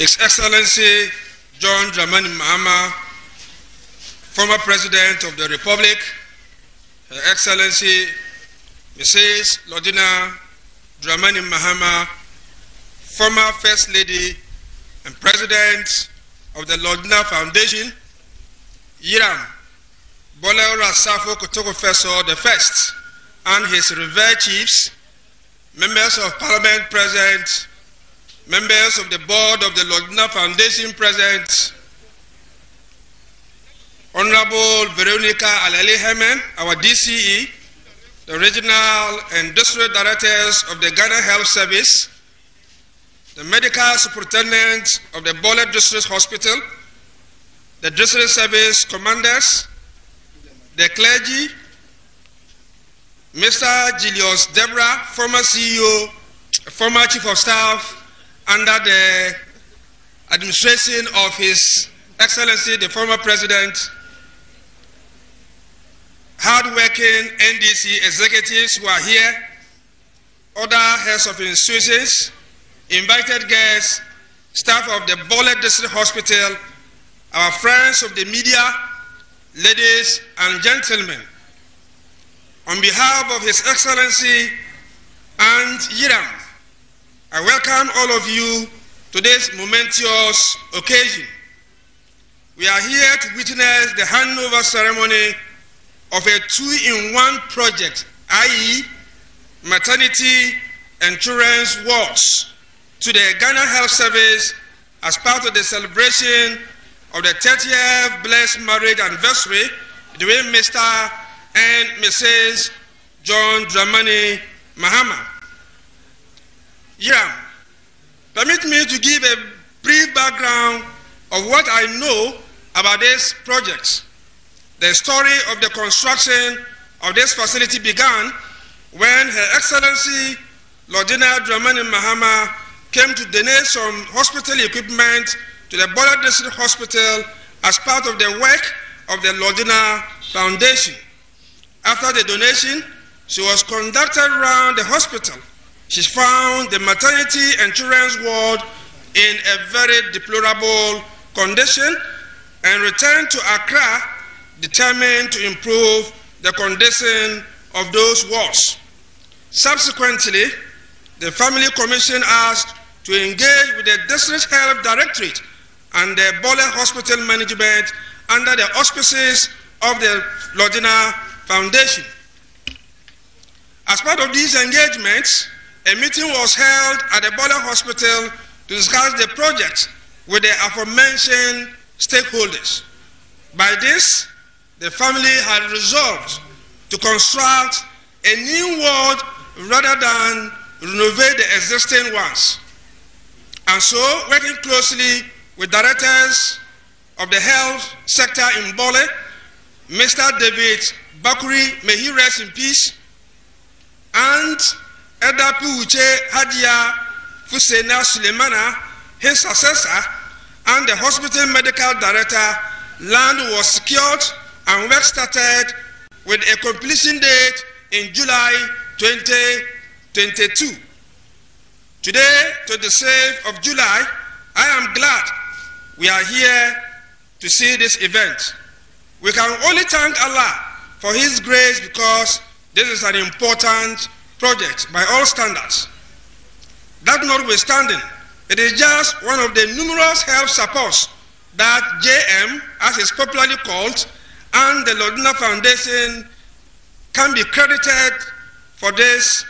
His Excellency John Dramani Mahama, former President of the Republic, Her Excellency Mrs. Lordina Dramani Mahama, former First Lady and President of the Lordina Foundation, Yiram Bole Rasafo Kotoko Feso the First, and his revered chiefs, members of Parliament present, members of the board of the Lordina Foundation present, Honorable Veronica Alele-Hemen, our DCE, the regional and district directors of the Ghana Health Service, the medical superintendent of the Bole District Hospital, the district service commanders, the clergy, Mr. Julius Debra, former CEO, former Chief of Staff under the administration of His Excellency, the former President, hard-working NDC executives who are here, other heads of institutions, invited guests, staff of the Bole District Hospital, our friends of the media, ladies and gentlemen. On behalf of His Excellency and Yiram, I welcome all of you to this momentous occasion. We are here to witness the handover ceremony of a two-in-one project, i.e. maternity and children's wards, to the Ghana Health Service as part of the celebration of the 30th blessed marriage anniversary between Mr. and Mrs. John Dramani Mahama. Yiram, permit me to give a brief background of what I know about this project. The story of the construction of this facility began when Her Excellency Lordina Dramani Mahama came to donate some hospital equipment to the Bole District Hospital as part of the work of the Lordina Foundation. After the donation, she was conducted around the hospital. She found the maternity and children's ward in a very deplorable condition and returned to Accra determined to improve the condition of those wards. Subsequently, the Family Commission asked to engage with the District Health Directorate and the Bole Hospital Management under the auspices of the Lordina Foundation. As part of these engagements, a meeting was held at the Bole Hospital to discuss the project with the aforementioned stakeholders. By this, the family had resolved to construct a new ward rather than renovate the existing ones. And so, working closely with directors of the health sector in Bole, Mr. David Bakuri, may he rest in peace, and Edapu Uche Hadia Fusena Sulemana, his successor, and the hospital medical director, land was secured and work started with a completion date in July 2022. Today, 26th of July, I am glad we are here to see this event. We can only thank Allah for His grace because this is an important project by all standards. That notwithstanding, it is just one of the numerous health supports that JM, as is popularly called, and the Lordina Foundation can be credited for this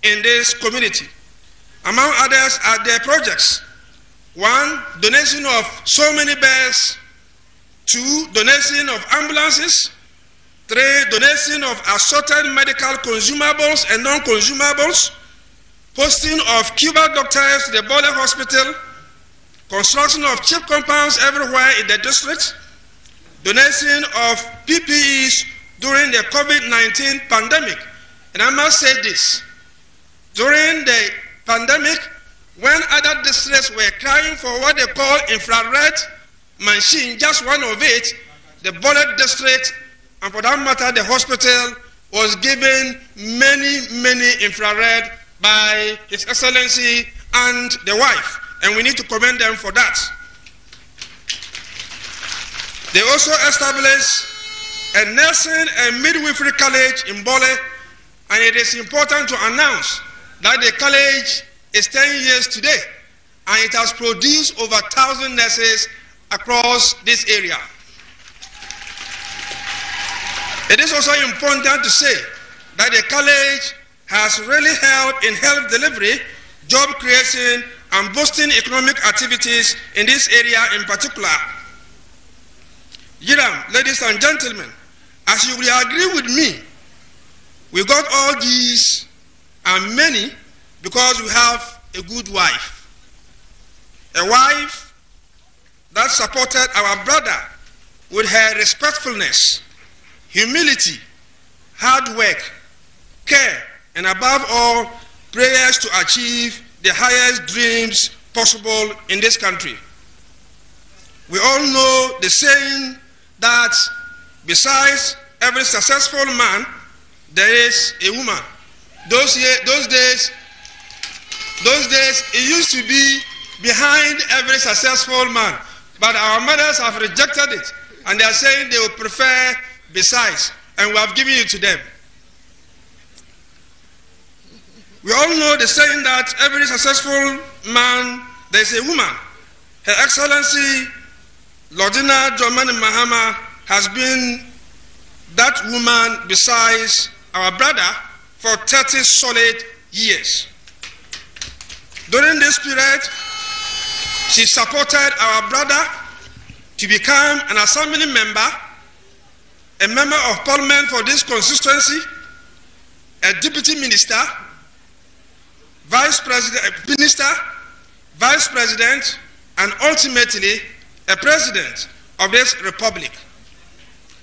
in this community. Among others are their projects. 1, donation of so many beds. 2, donation of ambulances. 3, donation of assorted medical consumables and non-consumables. Posting of Cuba doctors to the Bole Hospital. Construction of cheap compounds everywhere in the district. Donation of PPEs during the COVID-19 pandemic. And I must say this, during the pandemic, when other districts were crying for what they call infrared machine, just one of it, the Bole district, and for that matter, the hospital, was given many infrared by His Excellency and the wife, and we need to commend them for that. They also established a nursing and midwifery college in Bole, and it is important to announce that the college is 10 years today, and it has produced over 1,000 nurses across this area. It is also important to say that the college has really helped in health delivery, job creation, and boosting economic activities in this area in particular. Yiram, ladies and gentlemen, as you will agree with me, we got all these and many because we have a good wife. A wife that supported our brother with her respectfulness, humility, hard work, care, and above all, prayers to achieve the highest dreams possible in this country. We all know the saying that besides every successful man, there is a woman. Those days, it used to be behind every successful man, but our mothers have rejected it, and they are saying they would prefer besides, and we have given it to them. We all know the saying that every successful man, there is a woman. Her Excellency Lordina Dramani Mahama has been that woman besides our brother for 30 solid years. During this period, she supported our brother to become an assembly member, a member of parliament for this constituency, a deputy minister, vice president, and ultimately a president of this republic.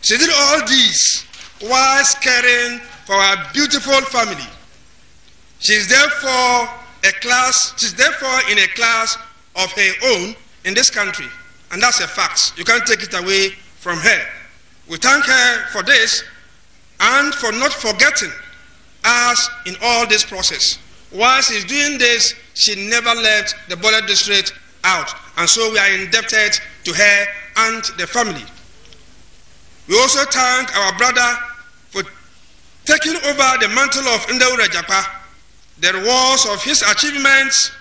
She did all these whilst caring for our beautiful family. She's therefore in a class of her own in this country, and that's a fact. You can't take it away from her. We thank her for this and for not forgetting us in all this process. While she's doing this, she never left the Bole district out, and so we are indebted to her and the family. We also thank our brother for taking over the mantle of Ndaura Japa, the rewards of his achievements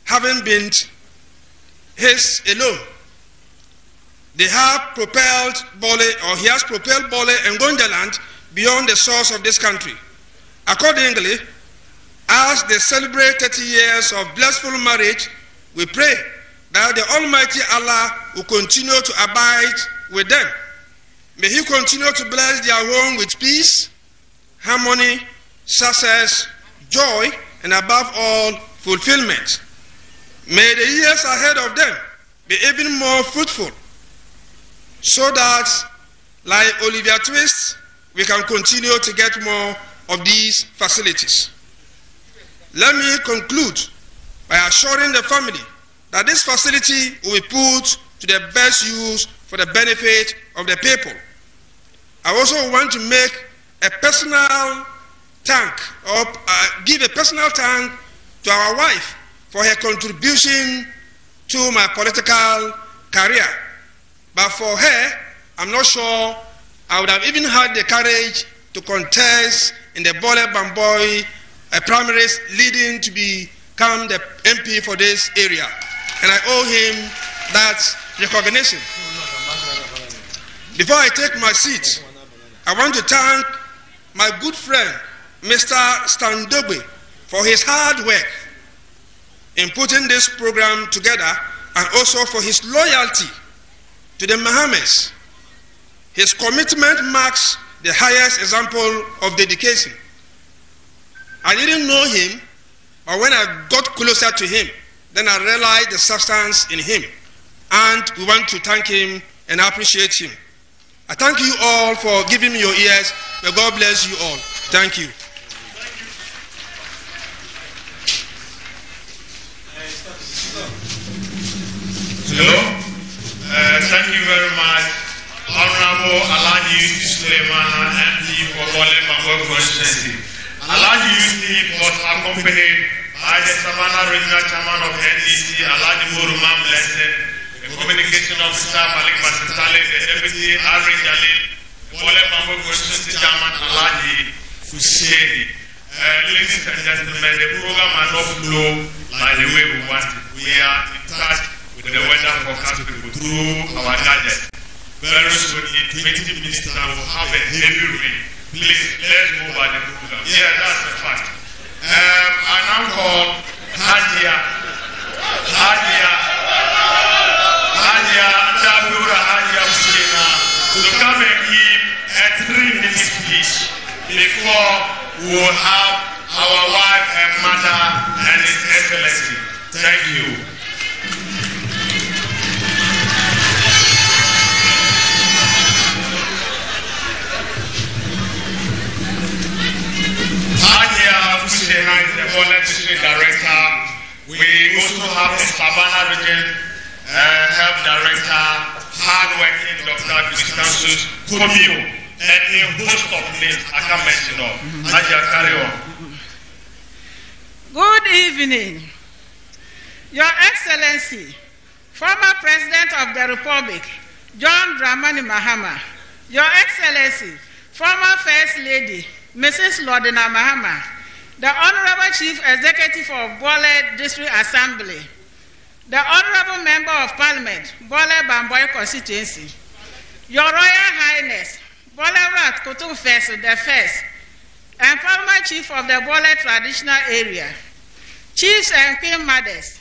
having been his alone. They have propelled Bole, or he has propelled Bole and Gondaland beyond the source of this country. Accordingly, as they celebrate 30 years of blissful marriage, we pray that the Almighty Allah will continue to abide with them. May He continue to bless their home with peace, harmony, success, joy, and above all, fulfillment. May the years ahead of them be even more fruitful, so that, like Olivia Twist, we can continue to get more of these facilities. Let me conclude by assuring the family that this facility will be put to the best use for the benefit of the people. I also want to make a personal thank, or give a personal thank to our wife for her contribution to my political career. But for her, I'm not sure I would have even had the courage to contest in the Bole Bamboi primaries leading to become the MP for this area. And I owe him that recognition. Before I take my seat, I want to thank my good friend, Mr. Standogbe, for his hard work in putting this program together, and also for his loyalty to the Mahamas. His commitment marks the highest example of dedication. I didn't know him, but when I got closer to him, then I realized the substance in him. And we want to thank him and appreciate him. I thank you all for giving me your ears. May God bless you all. Thank you. Hello. Thank you very much, Honorable Alaji Suleiman, MD for Bole Bamboi constituency. Alhaji Yusuf was accompanied by the Savannah Regional Chairman of NDC, Alhaji Moruma Blessed, the Communication Officer, Malik Masitale, the Deputy Ari Jalil, Bole Bambo Consultancy Chairman, Alhaji Fushedi. Ladies and gentlemen, the program will not flow like the way we want it. We are in touch with the weather forecast people through our gadget. Very soon, in 20 minutes now, we'll have a heavy rain. Please, let's move on the program. Yeah, that's the fact. I now call Hadia Fushena to come and give a 3-minute speech before we will have our wife and mother and His Excellency. Thank you. Hadia Fushena is the Bole District Director. We also have the Savannah Region Health Director, hardworking Dr. Constantius Komio. And a host of names I can't mention all. Nadia, carry on. Good evening. Your Excellency, former President of the Republic, John Dramani Mahama, Your Excellency, former First Lady, Mrs. Lordina Mahama, the Honorable Chief Executive of Bole District Assembly, the Honorable Member of Parliament, Bole Bamboy Constituency, Your Royal Highness, Bole Kutu First, the First, and former Chief of the Bole Traditional Area, Chiefs and Queen Mothers,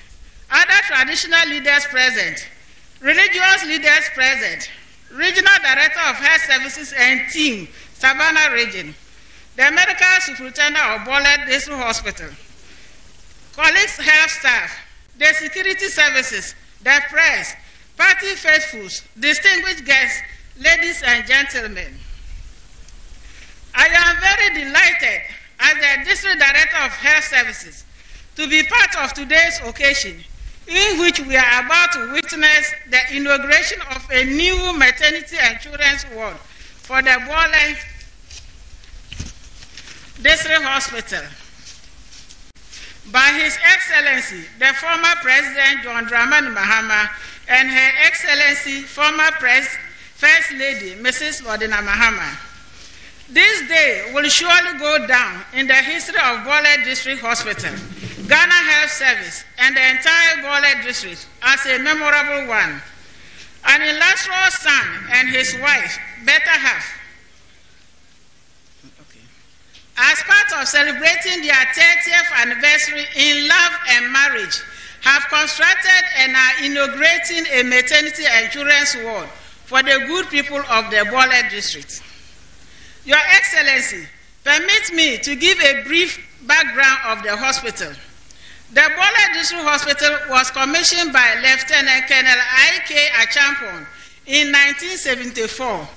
other traditional leaders present, religious leaders present, Regional Director of Health Services and Team, Savannah Region, the Medical Superintendent of Bole District Hospital, colleagues, health staff, the security services, the press, party faithfuls, distinguished guests, ladies and gentlemen. I am very delighted as the District Director of Health Services to be part of today's occasion in which we are about to witness the inauguration of a new maternity and children's ward for the Bole District Hospital by His Excellency, the former President John Dramani Mahama, and Her Excellency, former First Lady, Mrs. Lordina Mahama. This day will surely go down in the history of Bole District Hospital, Ghana Health Service, and the entire Bole District as a memorable one. An illustrious son and his wife, better half, as part of celebrating their 30th anniversary in love and marriage, have constructed and are inaugurating a maternity and children's ward for the good people of the Bole District. Your Excellency, permit me to give a brief background of the hospital. The Bole District Hospital was commissioned by Lieutenant Colonel I.K. Achampon in 1974.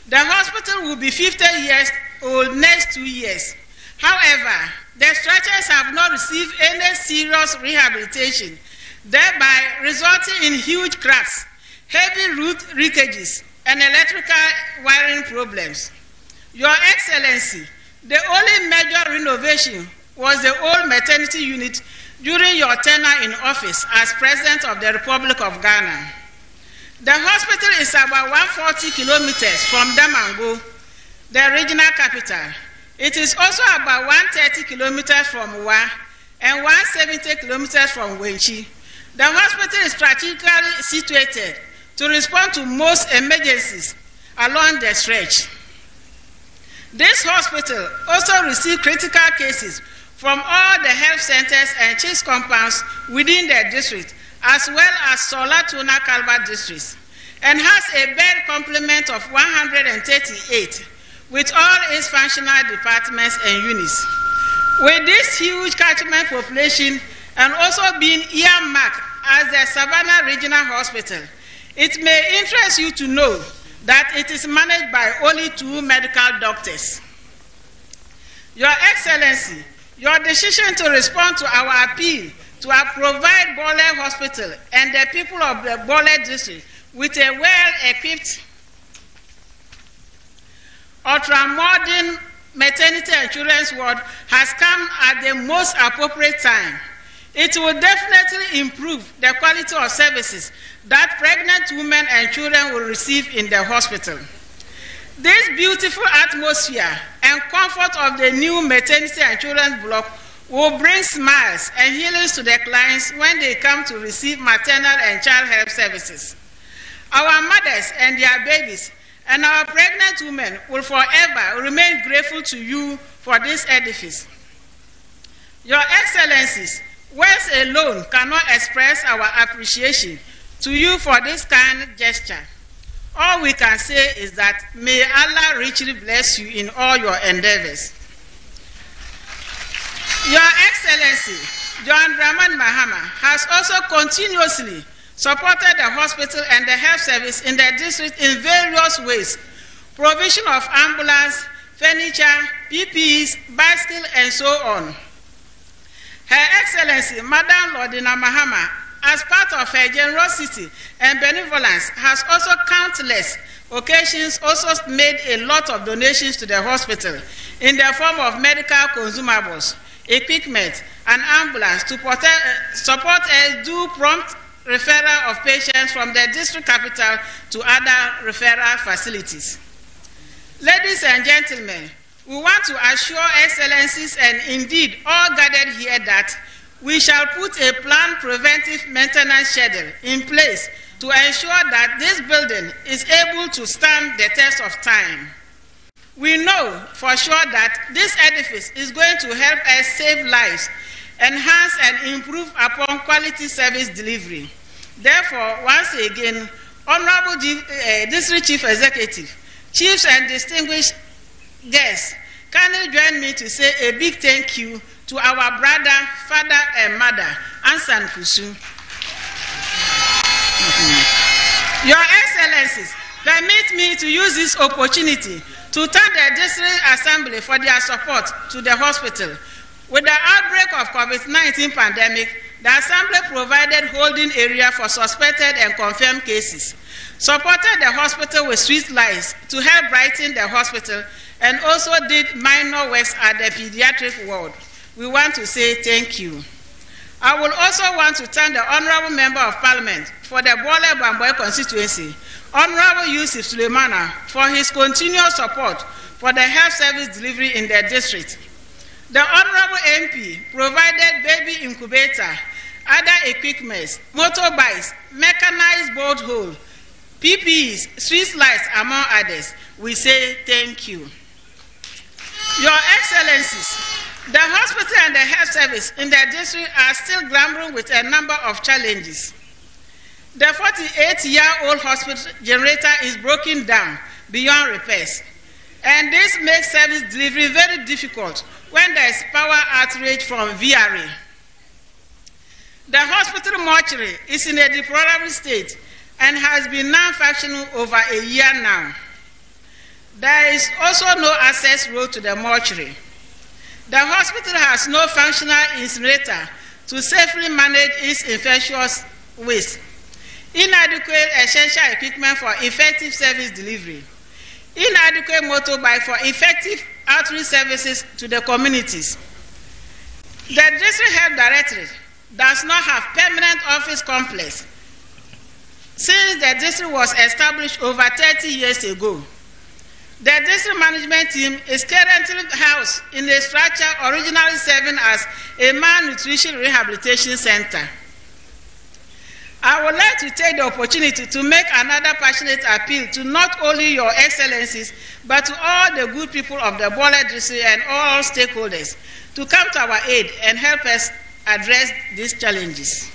The hospital will be 50 years old next 2 years. However, the structures have not received any serious rehabilitation, thereby resulting in huge cracks, heavy root leakages, and electrical wiring problems. Your Excellency, the only major renovation was the old maternity unit during your tenure in office as President of the Republic of Ghana. The hospital is about 140 kilometers from Damango, the regional capital. It is also about 130 kilometers from Wa and 170 kilometers from Wenchi. The hospital is strategically situated to respond to most emergencies along the stretch. This hospital also receives critical cases from all the health centers and chiefs compounds within the district, as well as Solatuna Calva districts, and has a bed complement of 138 with all its functional departments and units. With this huge catchment population and also being earmarked as the Savannah Regional Hospital, it may interest you to know that it is managed by only 2 medical doctors. Your Excellency, your decision to respond to our appeal to provide Bole Hospital and the people of the Bole District with a well-equipped, ultra-modern maternity and children's ward has come at the most appropriate time. It will definitely improve the quality of services that pregnant women and children will receive in the hospital. This beautiful atmosphere and comfort of the new maternity and children's block will bring smiles and healings to the clients when they come to receive maternal and child health services. Our mothers and their babies and our pregnant women will forever remain grateful to you for this edifice. Your Excellencies, words alone cannot express our appreciation to you for this kind gesture. All we can say is that may Allah richly bless you in all your endeavors. Your Excellency, John Dramani Mahama, has also continuously supported the hospital and the health service in the district in various ways: provision of ambulance, furniture, PPEs, bicycle, and so on. Her Excellency, Madam Lordina Mahama, as part of her generosity and benevolence, has also countless occasions also made a lot of donations to the hospital in the form of medical consumables, equipment, and ambulance to support a due prompt referral of patients from the district capital to other referral facilities. Ladies and gentlemen, we want to assure Excellencies and indeed all gathered here that we shall put a planned preventive maintenance schedule in place to ensure that this building is able to stand the test of time. We know for sure that this edifice is going to help us save lives, enhance and improve upon quality service delivery. Therefore, once again, Honorable District Chief Executive, Chiefs and distinguished guests, can you join me to say a big thank you to our brother, father, and mother, Ansan Fusu. Your Excellencies, permit me to use this opportunity to thank the District Assembly for their support to the hospital. With the outbreak of COVID-19 pandemic, the Assembly provided holding area for suspected and confirmed cases, supported the hospital with street lights to help brighten the hospital, and also did minor works at the pediatric ward. We want to say thank you. I will also want to thank the Honorable Member of Parliament for the Bole Bamboy constituency, Honorable Yusuf Suleimana, for his continuous support for the health service delivery in the district. The Honorable MP provided baby incubator, other equipments, motorbikes, mechanized borehole, PPEs, street lights, among others. We say thank you. Your Excellencies, the hospital and the health service in the district are still grappling with a number of challenges. The 48-year-old hospital generator is broken down beyond repairs, and this makes service delivery very difficult when there is power outage from VRA. The hospital mortuary is in a deplorable state and has been non-functional over a year now. There is also no access road to the mortuary. The hospital has no functional incinerator to safely manage its infectious waste, inadequate essential equipment for effective service delivery, inadequate motorbike for effective outreach services to the communities. The District Health Directorate does not have permanent office complex since the district was established over 30 years ago. The district management team is currently housed in a structure originally serving as a malnutrition rehabilitation center. I would like to take the opportunity to make another passionate appeal to not only your Excellencies, but to all the good people of the Bole district and all stakeholders to come to our aid and help us address these challenges.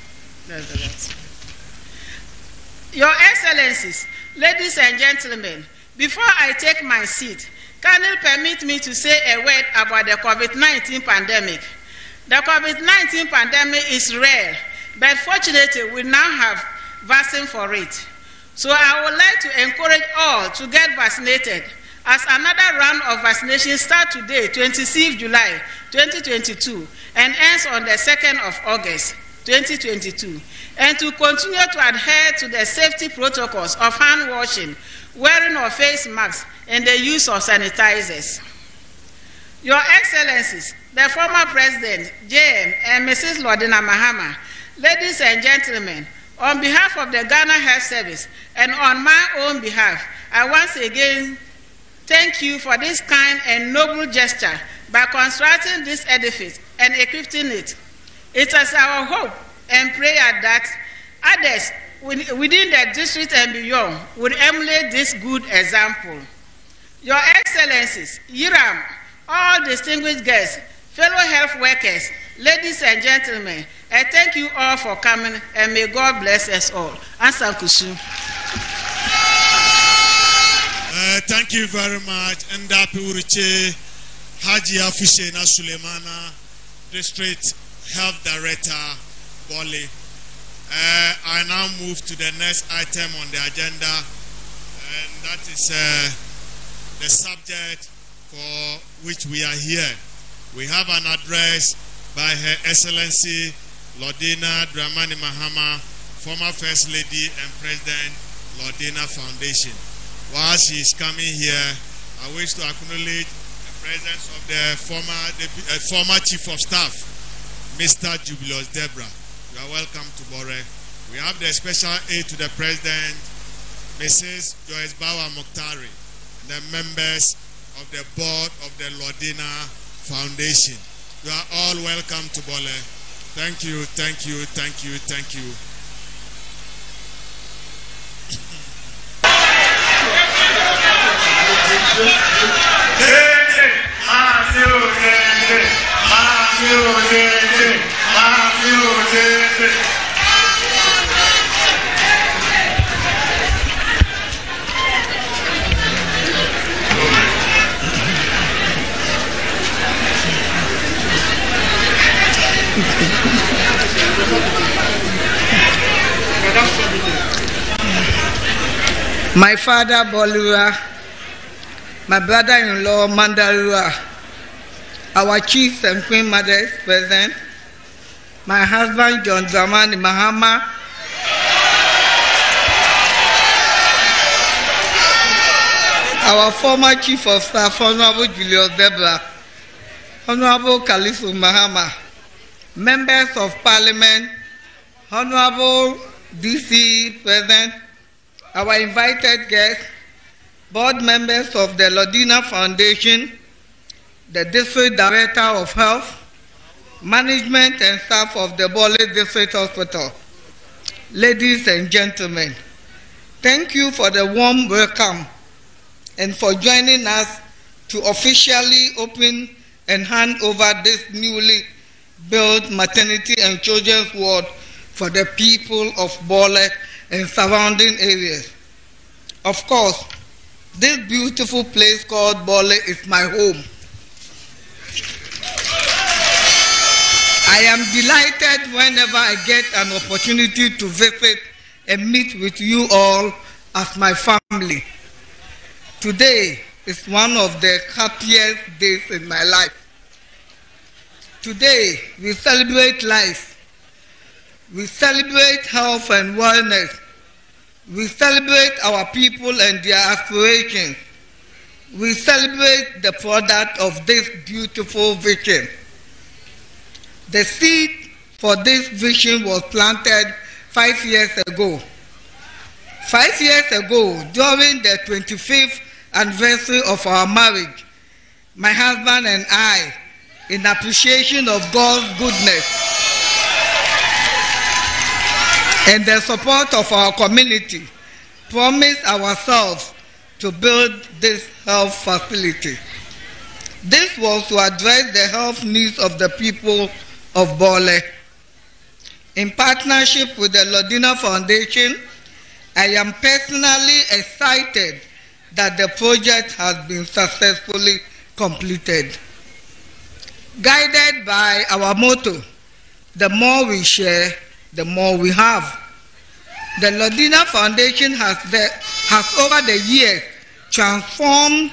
Your Excellencies, ladies and gentlemen, before I take my seat, can you permit me to say a word about the COVID-19 pandemic? The COVID-19 pandemic is rare, but fortunately we now have vaccine for it. So I would like to encourage all to get vaccinated as another round of vaccination starts today, 26th July 2022, and ends on the 2nd of August 2022, and to continue to adhere to the safety protocols of hand washing, wearing of face masks, and the use of sanitizers. Your Excellencies, the former President, JM and Mrs. Lordina Mahama, ladies and gentlemen, on behalf of the Ghana Health Service and on my own behalf, I once again thank you for this kind and noble gesture by constructing this edifice and equipping it. It is our hope and prayer that others within the district and beyond would emulate this good example. Your Excellencies, Yiram, all distinguished guests, fellow health workers, ladies and gentlemen, I thank you all for coming, and may God bless us all. Ansankusu. Thank you very much. Ndapi Uriche Haji Afusena Sulemana, District Health Director, Bole. I now move to the next item on the agenda, and that is the subject for which we are here. We have an address by Her Excellency Lordina Dramani Mahama, former First Lady and President, Lordina Foundation. While she is coming here, I wish to acknowledge the presence of the former Chief of Staff, Mr. Jubilus Debra. You are welcome to Bole. We have the special aide to the President, Mrs. Joyce Bawa Mokhtari, and the members of the board of the Lordina Foundation. You are all welcome to Bole. Thank you, thank you, thank you, thank you. My father Bolura, my brother-in-law Mandarua, our chiefs and queen mothers present, my husband John Dramani Mahama, our former chief of staff Honorable Julius Debra, Honorable Khalifu Mahama, members of parliament, Honorable DC present, our invited guests, board members of the Lordina Foundation, the District Director of Health, management and staff of the Bole District Hospital, ladies and gentlemen, thank you for the warm welcome and for joining us to officially open and hand over this newly built maternity and children's ward for the people of Bole and surrounding areas. Of course, this beautiful place called Bole is my home. I am delighted whenever I get an opportunity to visit and meet with you all as my family. Today is one of the happiest days in my life. Today we celebrate life. We celebrate health and wellness. We celebrate our people and their aspirations. We celebrate the product of this beautiful vision. The seed for this vision was planted 5 years ago. 5 years ago, during the 25th anniversary of our marriage, my husband and I, in appreciation of God's goodness and the support of our community, promised ourselves to build this health facility. This was to address the health needs of the people of Bole. In partnership with the Lordina Foundation, I am personally excited that the project has been successfully completed. Guided by our motto, the more we share, the more we have. The Lordina Foundation has over the years transformed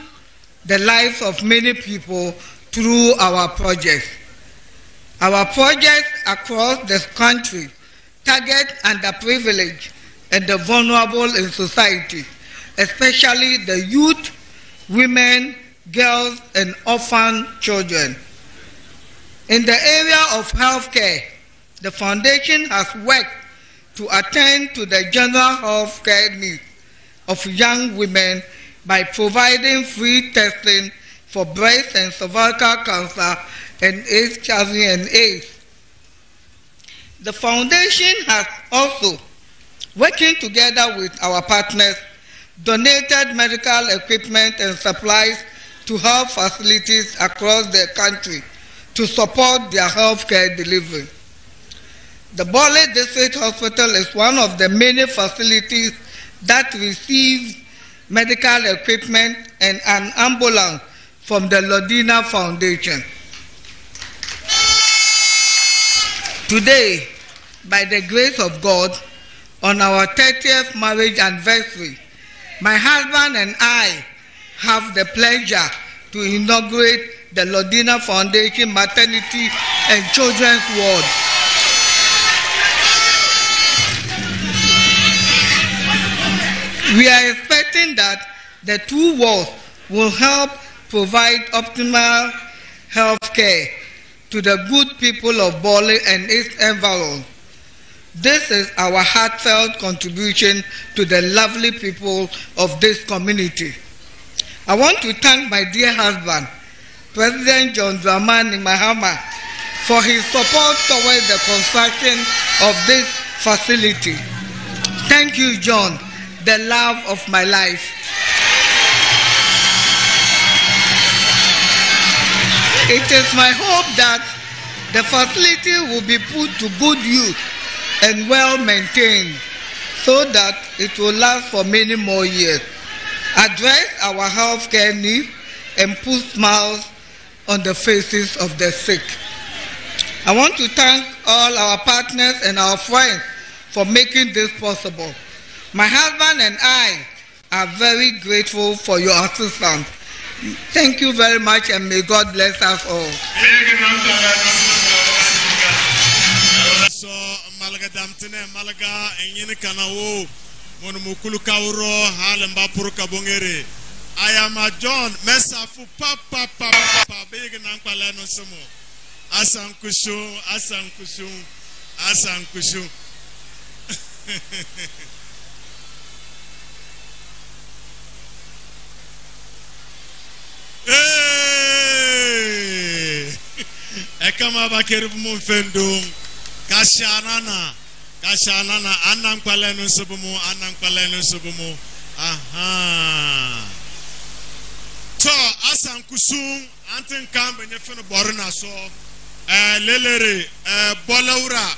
the lives of many people through our projects. Our projects across the country target underprivileged and the vulnerable in society, especially the youth, women, girls, and orphan children. In the area of healthcare, the foundation has worked to attend to the general healthcare needs of young women by providing free testing for breast and cervical cancer and HIV and AIDS. The foundation has also, working together with our partners, donated medical equipment and supplies to health facilities across the country to support their healthcare delivery. The Bole District Hospital is one of the many facilities that receives medical equipment and an ambulance from the Lordina Foundation. Today, by the grace of God, on our 30th marriage anniversary, my husband and I have the pleasure to inaugurate the Lordina Foundation Maternity and Children's Ward. We are expecting that the two wards will help provide optimal health care to the good people of Bole and its environs. This is our heartfelt contribution to the lovely people of this community. I want to thank my dear husband, President John Dramani Mahama, for his support towards the construction of this facility. Thank you, John, the love of my life. It is my hope that the facility will be put to good use and well maintained so that it will last for many more years, address our healthcare needs, and put smiles on the faces of the sick. I want to thank all our partners and our friends for making this possible. My husband and I are very grateful for your assistance. Thank you very much, and may God bless us all. So malaga damtene malaga enyine kanawo monumukulu kauro halemba puruka bongere. I am a John Mesafu papa big nankpala no somo. Asankushu. Hey! Ekama bakeru mufendum. Kashanana anankpala no sobomo. Aha. So asankusum anten kambe nyefeno borna so lelere Bolaura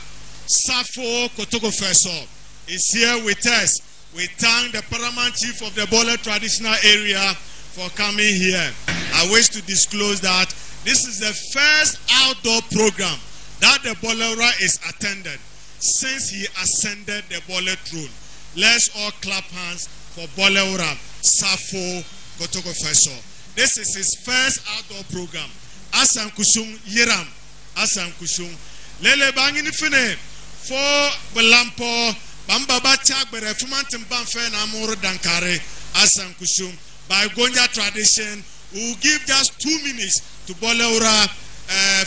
Safo Kotoko Feso is here with us. We thank the paramount chief of the Bole traditional area for coming here. I wish to disclose that this is the first outdoor program that the Bolaura is attended since he ascended the Bole throne. Let's all clap hands for Bolaura Safo Kotoko Feso. This is his first outdoor program. Asan Kusung Yiram. Asan Kusung. Lele bangin fine for Belampo Bambaba Chak Berefumantim Banfe Namur Dankare. Asan Kusung. By Gonja tradition, we will give just 2 minutes to Bolaura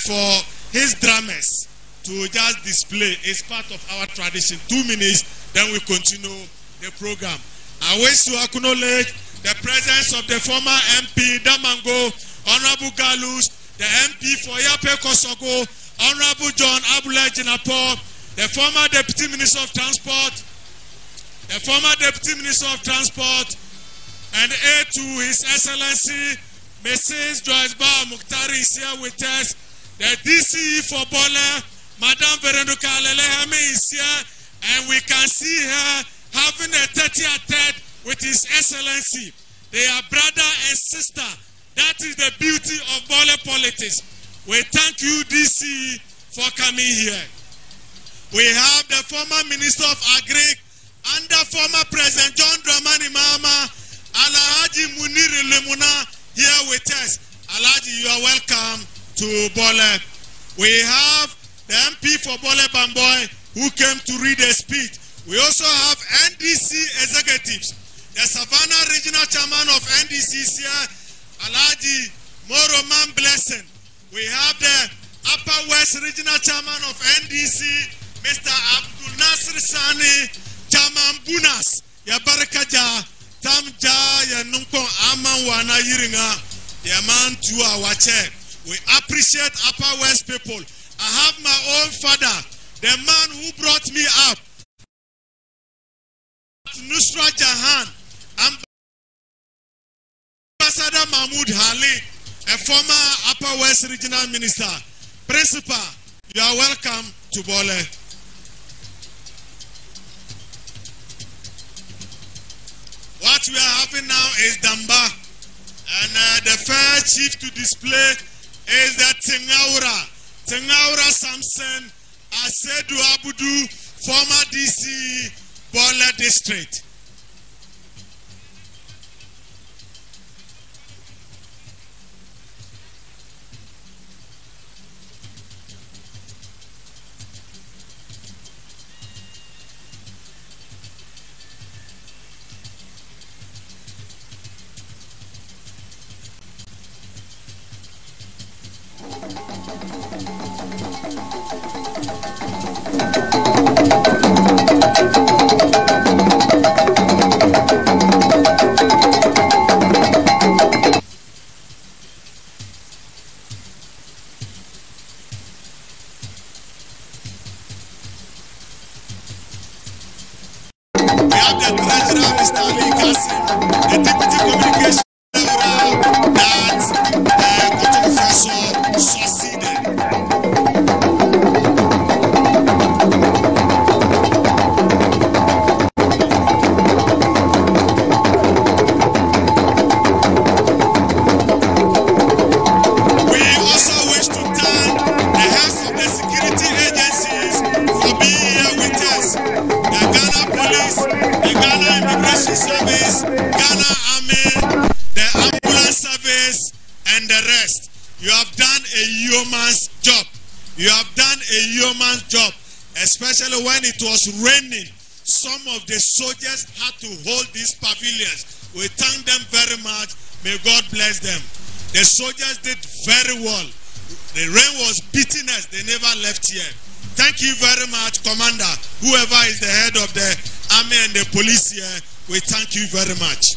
for his dramas to just display. It's part of our tradition. 2 minutes, then we continue the program. I wish to acknowledge the presence of the former MP Damango, Honorable Galus, the MP for Yape Kosogo, Honorable John Abula Jinapo, the former Deputy Minister of Transport, and aid to His Excellency Mrs. Joyce Ba Mukhtari is here with us. The DCE for Bole, Madame Veronica Lelehame is here, and we can see her having a tete-a-tete with His Excellency. They are brother and sister. That is the beauty of Bole politics. We thank you, DC, for coming here. We have the former Minister of Agri under former President John Dramani Mahama, Alhaji Munir Lemuna, here with us. Alhaji, you are welcome to Bole. We have the MP for Bole Bamboy who came to read a speech. We also have NDC executives. The Savannah Regional Chairman of NDC is here. Alhaji Moroman Blessing. We have the Upper West Regional Chairman of NDC, Mr. Abdul Nasir Sani, Chairman Bunas, Yabarakaja, Tamja, Yanunko Aman Wana Yiringa, Yaman to our chair. We appreciate Upper West people. I have my own father, the man who brought me up, Nusra Jahan, Ambassador Mahmoud Hali, a former Upper West Regional Minister. Principal, you are welcome to Bole. What we are having now is Damba, and the first chief to display is the Tengaura Samson Asedu Abudu, former DC Bole District. Especially when it was raining, some of the soldiers had to hold these pavilions. We thank them very much. May God bless them. The soldiers did very well. The rain was beating us. They never left here. Thank you very much, Commander. Whoever is the head of the army and the police here, we thank you very much.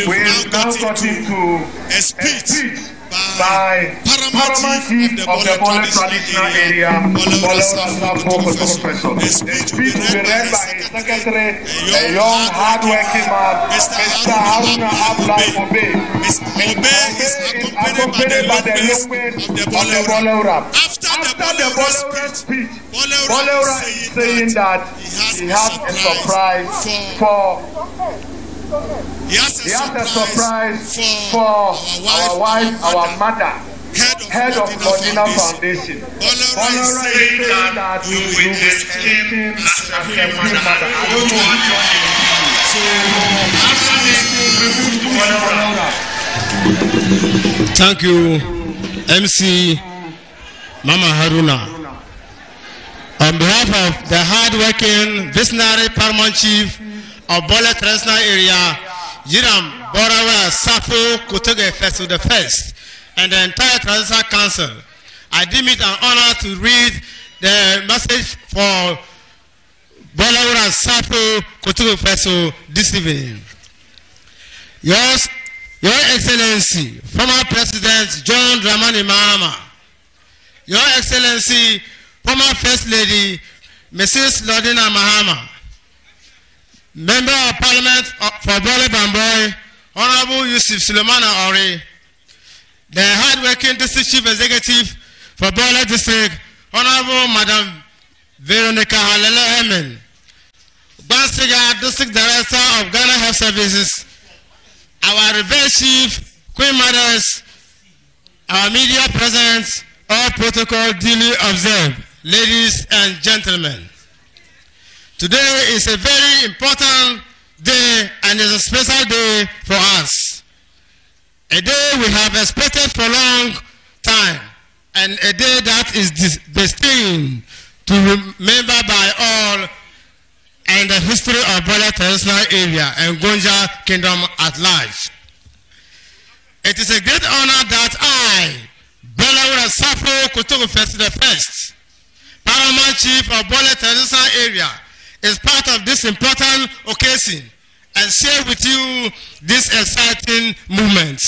We've now got into a speech by Paramount Chief of the Bole traditional area, Bole Professor. The speech will be read by his secretary, a young hard-working man, Mr. Haruna Abdullah Obe. Mr. Obe is accompanied by the locals of the Bole rap. After the Bole speech, Bole is saying that he has a surprise for our wife, our mother, head of Lordina Foundation. Bole is saying that you will esteem as a mother. I don't know what you Thank you, MC Mama Haruna. On behalf of the hard-working visionary paramount chief of Bole traditional area, Yiram Borawa Sapo Kotoge Fesu the First, and the entire traditional council, I deem it an honor to read the message for Borawa Sapo Kotoge Fesu this evening. Your Excellency, former President John Dramani Mahama, Your Excellency, former First Lady Mrs. Lordina Mahama, Member of Parliament for Bole Bamboy, Honorable Yusuf Sulemana Ori, the hard-working District Chief Executive for Bole District, Honorable Madam Veronica Halele Hemen, Bansiga District Director of Ghana Health Services, our revered chief, Queen Mothers, our media presence, all protocol duly observed, ladies and gentlemen. Today is a very important day and is a special day for us. A day we have expected for a long time, and a day that is destined to remember by all and the history of Bole traditional area and Gonja Kingdom at large. It is a great honor that I, Bole Sapo Kotogo Fesu the First, Paramount Chief of Bole traditional area, is part of this important occasion and share with you this exciting movement.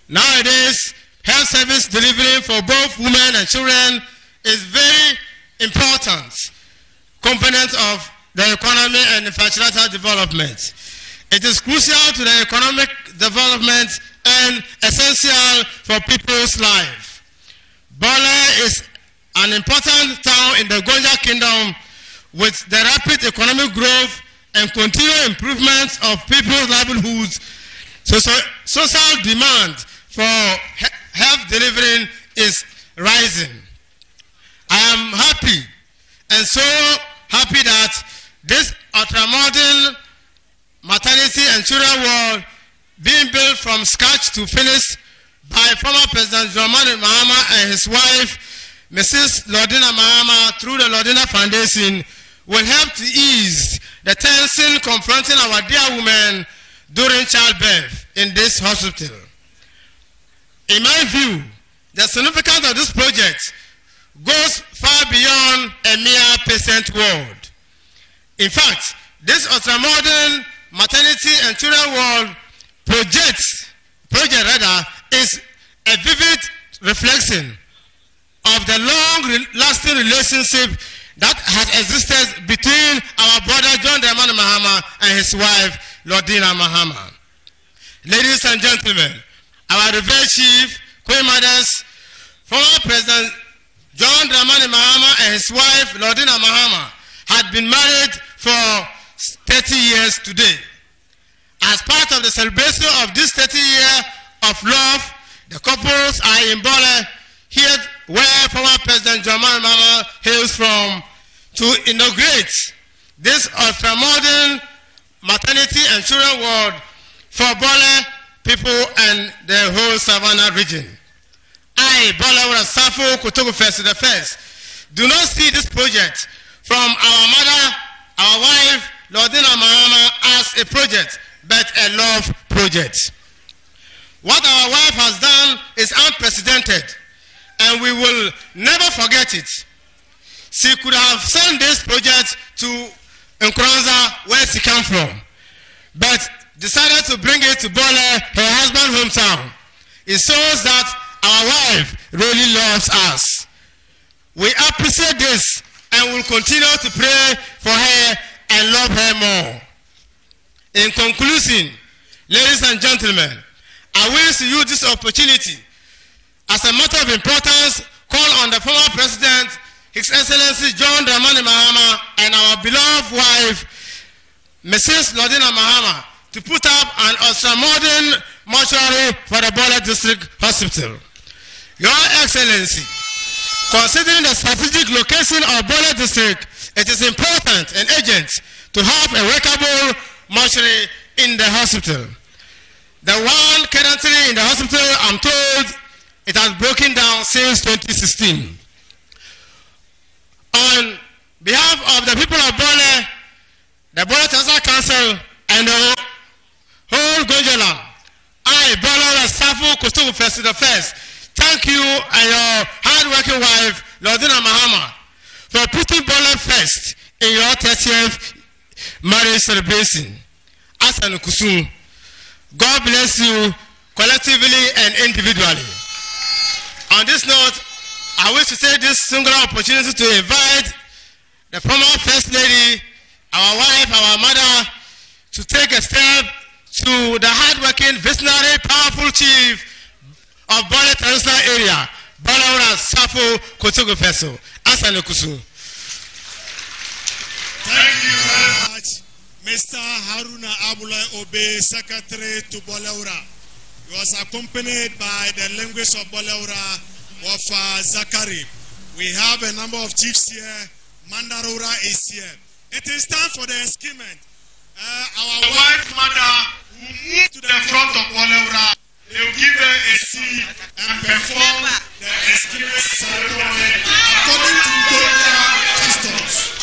Nowadays, health service delivery for both women and children is very important component of the economy and infrastructure development. It is crucial to the economic development and essential for people's life. Bole is an important town in the Gonja Kingdom with the rapid economic growth and continued improvements of people's livelihoods. Social demand for health delivery is rising. I am happy and so happy that this ultramodern maternity and children ward being built from scratch to finish by former President John Dramani Mahama and his wife, Mrs. Lordina Mahama, through the Lordina Foundation, will help to ease the tension confronting our dear women during childbirth in this hospital. In my view, the significance of this project goes far beyond a mere patient ward. In fact, this ultramodern maternity and children ward project is a vivid reflection of the long-lasting relationship that has existed between our brother John Dramani Mahama and his wife Lordina Mahama. Ladies and gentlemen, our revered chief, Queen Mothers, former President John Dramani Mahama and his wife Lordina Mahama had been married for 30 years today. As part of the celebration of this 30 years of love, the couples are in Bole, here where former President John Dramani Mahama hails from, to inaugurate this ultramodern maternity and children ward for Bole people and the whole Savannah region. I, Bole Sapo Kotogo Fesu the First, do not see this project from our mother, our wife, Lordina Mahama, as a project, but a love project. What our wife has done is unprecedented, and we will never forget it. She could have sent this project to Nkranza, where she came from, but decided to bring it to Bole, her husband's hometown. It shows that our wife really loves us. We appreciate this and will continue to pray for her and love her more. In conclusion, ladies and gentlemen, I wish to use this opportunity as a matter of importance, call on the former President, His Excellency John Dramani Mahama, and our beloved wife, Mrs. Lordina Mahama, to put up an ultra-modern mortuary for the Bole District Hospital. Your Excellency, considering the strategic location of Bole District, it is important and urgent to have a workable mortuary in the hospital. The one currently in the hospital, I'm told, it has broken down since 2016. On behalf of the people of Bole, the Bole Transport Council, and the whole Gonjala, I, Bole Safu Kustubu Festival First, thank you and your hard-working wife, Lordina Mahama, for putting Bole first in your 30th marriage celebration. As an Kusum, God bless you collectively and individually. On this note, I wish to take this singular opportunity to invite the former First Lady, our wife, our mother, to take a step to the hard-working, visionary, powerful chief of Bole Traditional Area, Bole Safo Kotogo Feso, Asane Kusu. Thank you very much, Mr. Haruna Abulai Obe, Secretary to Boleura. He was accompanied by the linguist of Boleura, Wafa Zakari. We have a number of chiefs here. Mandarura is here. It is time for the escapement. Our wife mother will move to the front of Boleura. They will give her a seat and perform the escapement ceremony according to Boleura customs.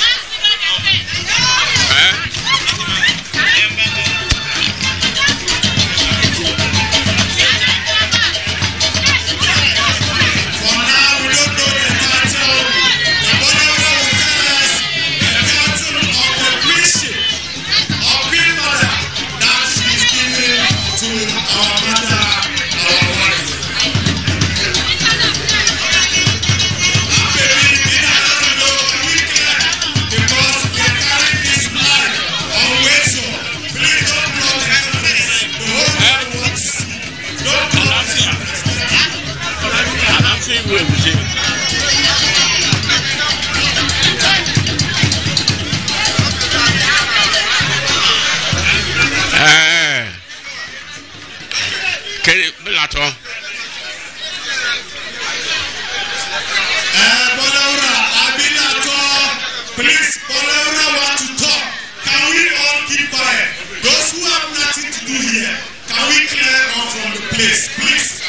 Please, Boleura want to talk. Can we all keep quiet? Those who have nothing to do here, can we clear off from the place, please?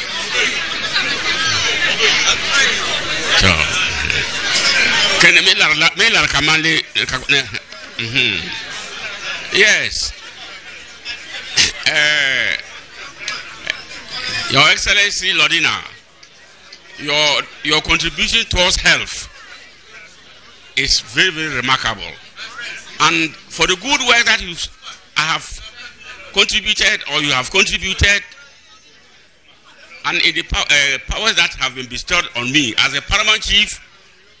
Yes. Your Excellency Lordina, your contribution towards health is very, very remarkable. And for the good work that you have contributed, or you have contributed, and in the powers that have been bestowed on me as a paramount chief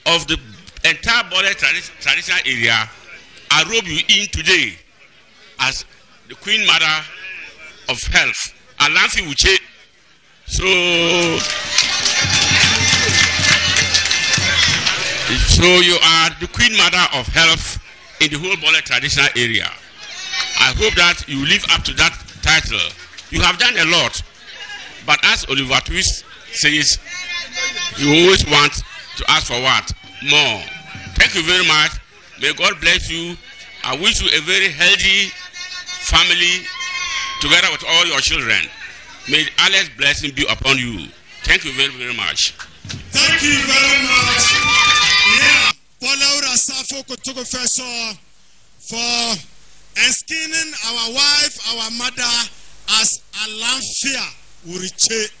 of the entire Bole traditional area, I robe you in today as the Queen Mother of Health, Alanfi Uche. So you are the Queen Mother of Health in the whole Bole traditional area. I hope that you live up to that title. You have done a lot, but as Oliver Twist says, you always want to ask for what? More. Thank you very much. May God bless you. I wish you a very healthy family together with all your children. May Allah's blessing be upon you. Thank you very, very much. Thank you very much. Yeah, Boleura Safo Kotogo Feso for enskinning our wife, our mother as Alamfia Uriche.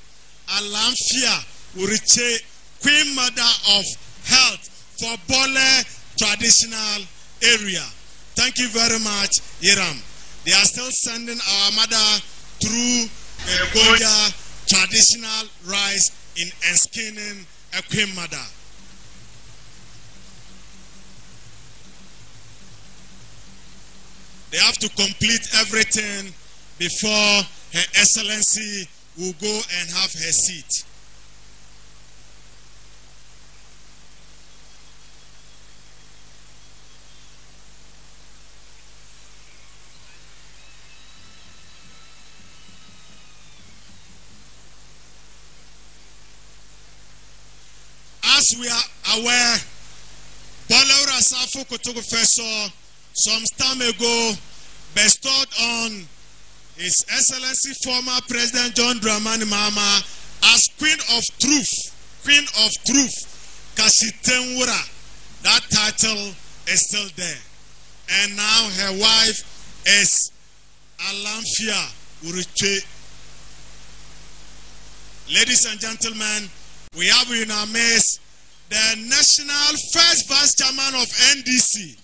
Alamfia Uriche, Queen Mother of Health for Bole traditional area. Thank you very much, Yeram. They are still sending our mother through the Goya traditional rice in enskinning a Queen Mother. They have to complete everything before Her Excellency will go and have her seat. As we are aware, Boleura Safo Kotogo Feso some time ago bestowed on His Excellency former President John Dramani Mahama as Queen of Truth, Kashitenwura. That title is still there. And now her wife is Alamfia Uruche. Ladies and gentlemen, we have in our midst the National First Vice Chairman of NDC,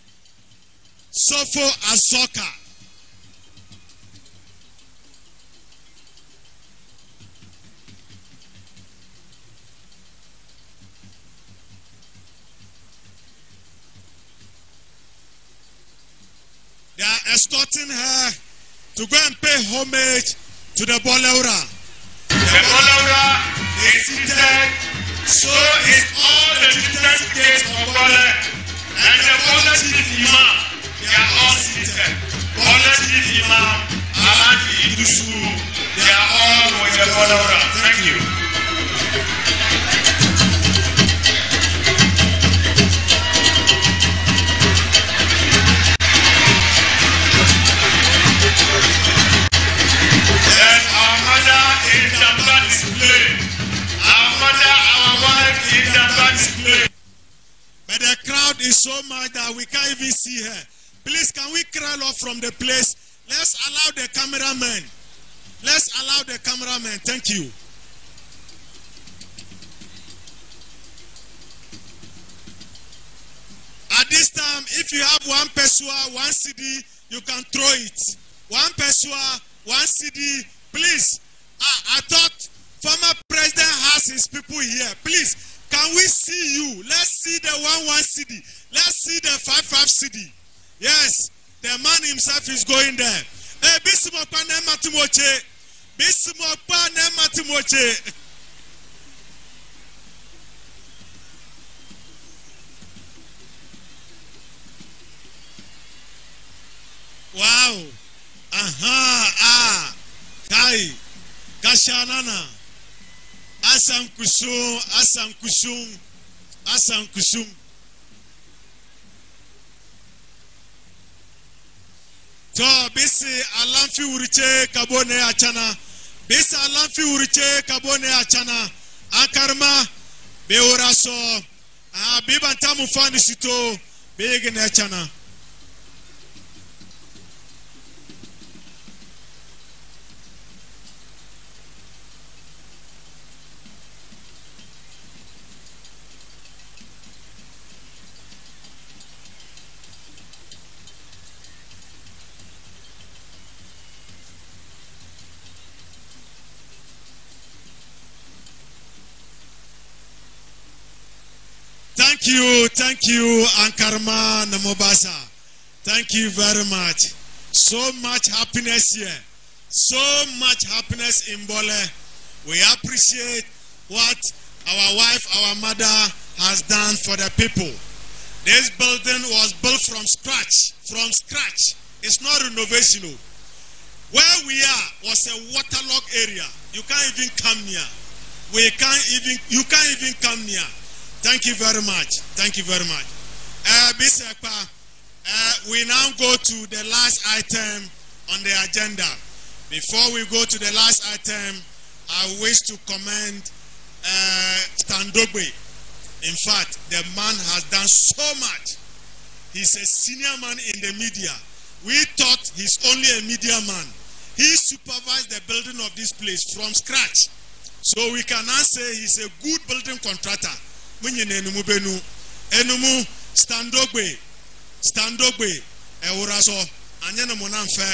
Sofo Azoka. They are escorting her to go and pay homage to the Boleura. The Boleura is seated, so is all the different gates of Bole, and the Bole Chief Imam, they are all seated. Bole Chief Imam, Alhaji Idusu, they are all with the Boleura. Thank you. But the crowd is so much that we can't even see her. Please, can we crawl off from the place? Let's allow the cameraman. Thank you. At this time, if you have one pesua, one CD, you can throw it. One pesua, one CD, please. I thought former president has his people here. Please, can we see you? Let's see the 1 CD. Let's see the 5 CD. Yes, the man himself is going there. Hey, Bismokpa Nematimoche. Wow. Kai. Kashanana. Asam kusum. To bisi alamfi uriche kabone achana. Akarma beuraso. Bibantamu fani sito begene achana. Thank you, Ankarma Namobasa. Thank you very much. So much happiness here. So much happiness in Bole. We appreciate what our wife, our mother has done for the people. This building was built from scratch. It's not renovation. Where we are was a waterlogged area. You can't even come near. You can't even come near. Thank you very much. We now go to the last item on the agenda. Before we go to the last item, I wish to commend Standogbe. In fact, the man has done so much. He's a senior man in the media. We thought he's only a media man. He supervised the building of this place from scratch. So we can now say he's a good building contractor. Enumu Standogbe Euraso Anyana Monanfe.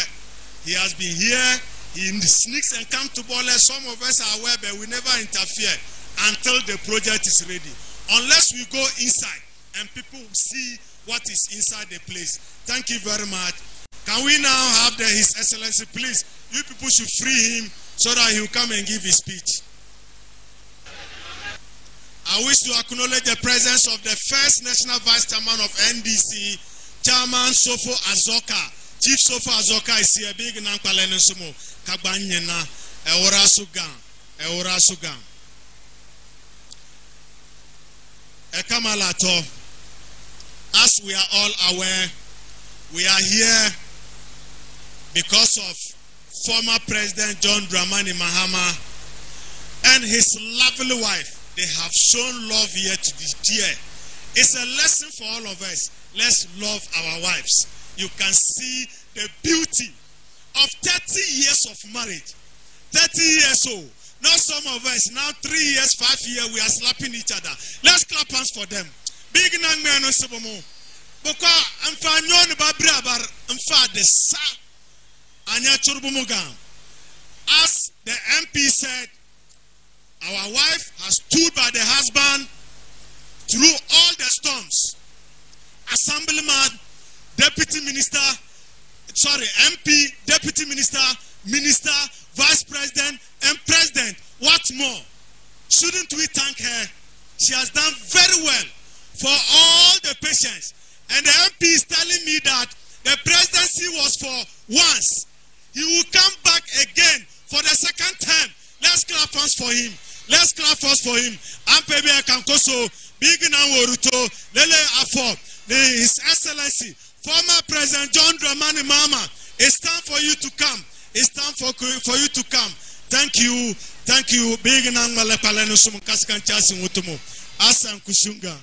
He has been here. He sneaks and comes to Bole. Some of us are aware, but we never interfere until the project is ready. Unless we go inside and people see what is inside the place. Thank you very much. Can we now have His Excellency, please? You people should free him so that he will come and give his speech. I wish to acknowledge the presence of the first National Vice Chairman of NDC, Chairman Sofo Azoka. Chief Sofo Azoka is here. Big Nankpalene Sumo. Kabanyena. Eora Sugan. Ekamalato. As we are all aware, We are here because of former President John Dramani Mahama and his lovely wife. They have shown love here to this year. It's a lesson for all of us. Let's love our wives. You can see the beauty of 30 years of marriage. 30 years old. Not some of us, now 3 years, 5 years, we are slapping each other. Let's clap hands for them. Big nang me no sebomo. Boko amfa nyon babra bar amfa de sa anya churubumuga. As the MP said, our wife has stood by the husband through all the storms. Assemblyman, deputy minister, MP, deputy minister, minister, vice president, and president. What more? Shouldn't we thank her? She has done very well for all the patients. And the MP is telling me that the presidency was for once. He will come back again for the second term. Let's clap hands for him. Let's clap hands for him. Ampebe Kankoso, Big Naworuto, Lele Afo, His Excellency, former President John Dramani Mahama. It's time for you to come. It's time for you to come. Thank you. Thank you. Big Nangmale Paleno Sumukaskan Chasi Mutumo. Asan Kushunga.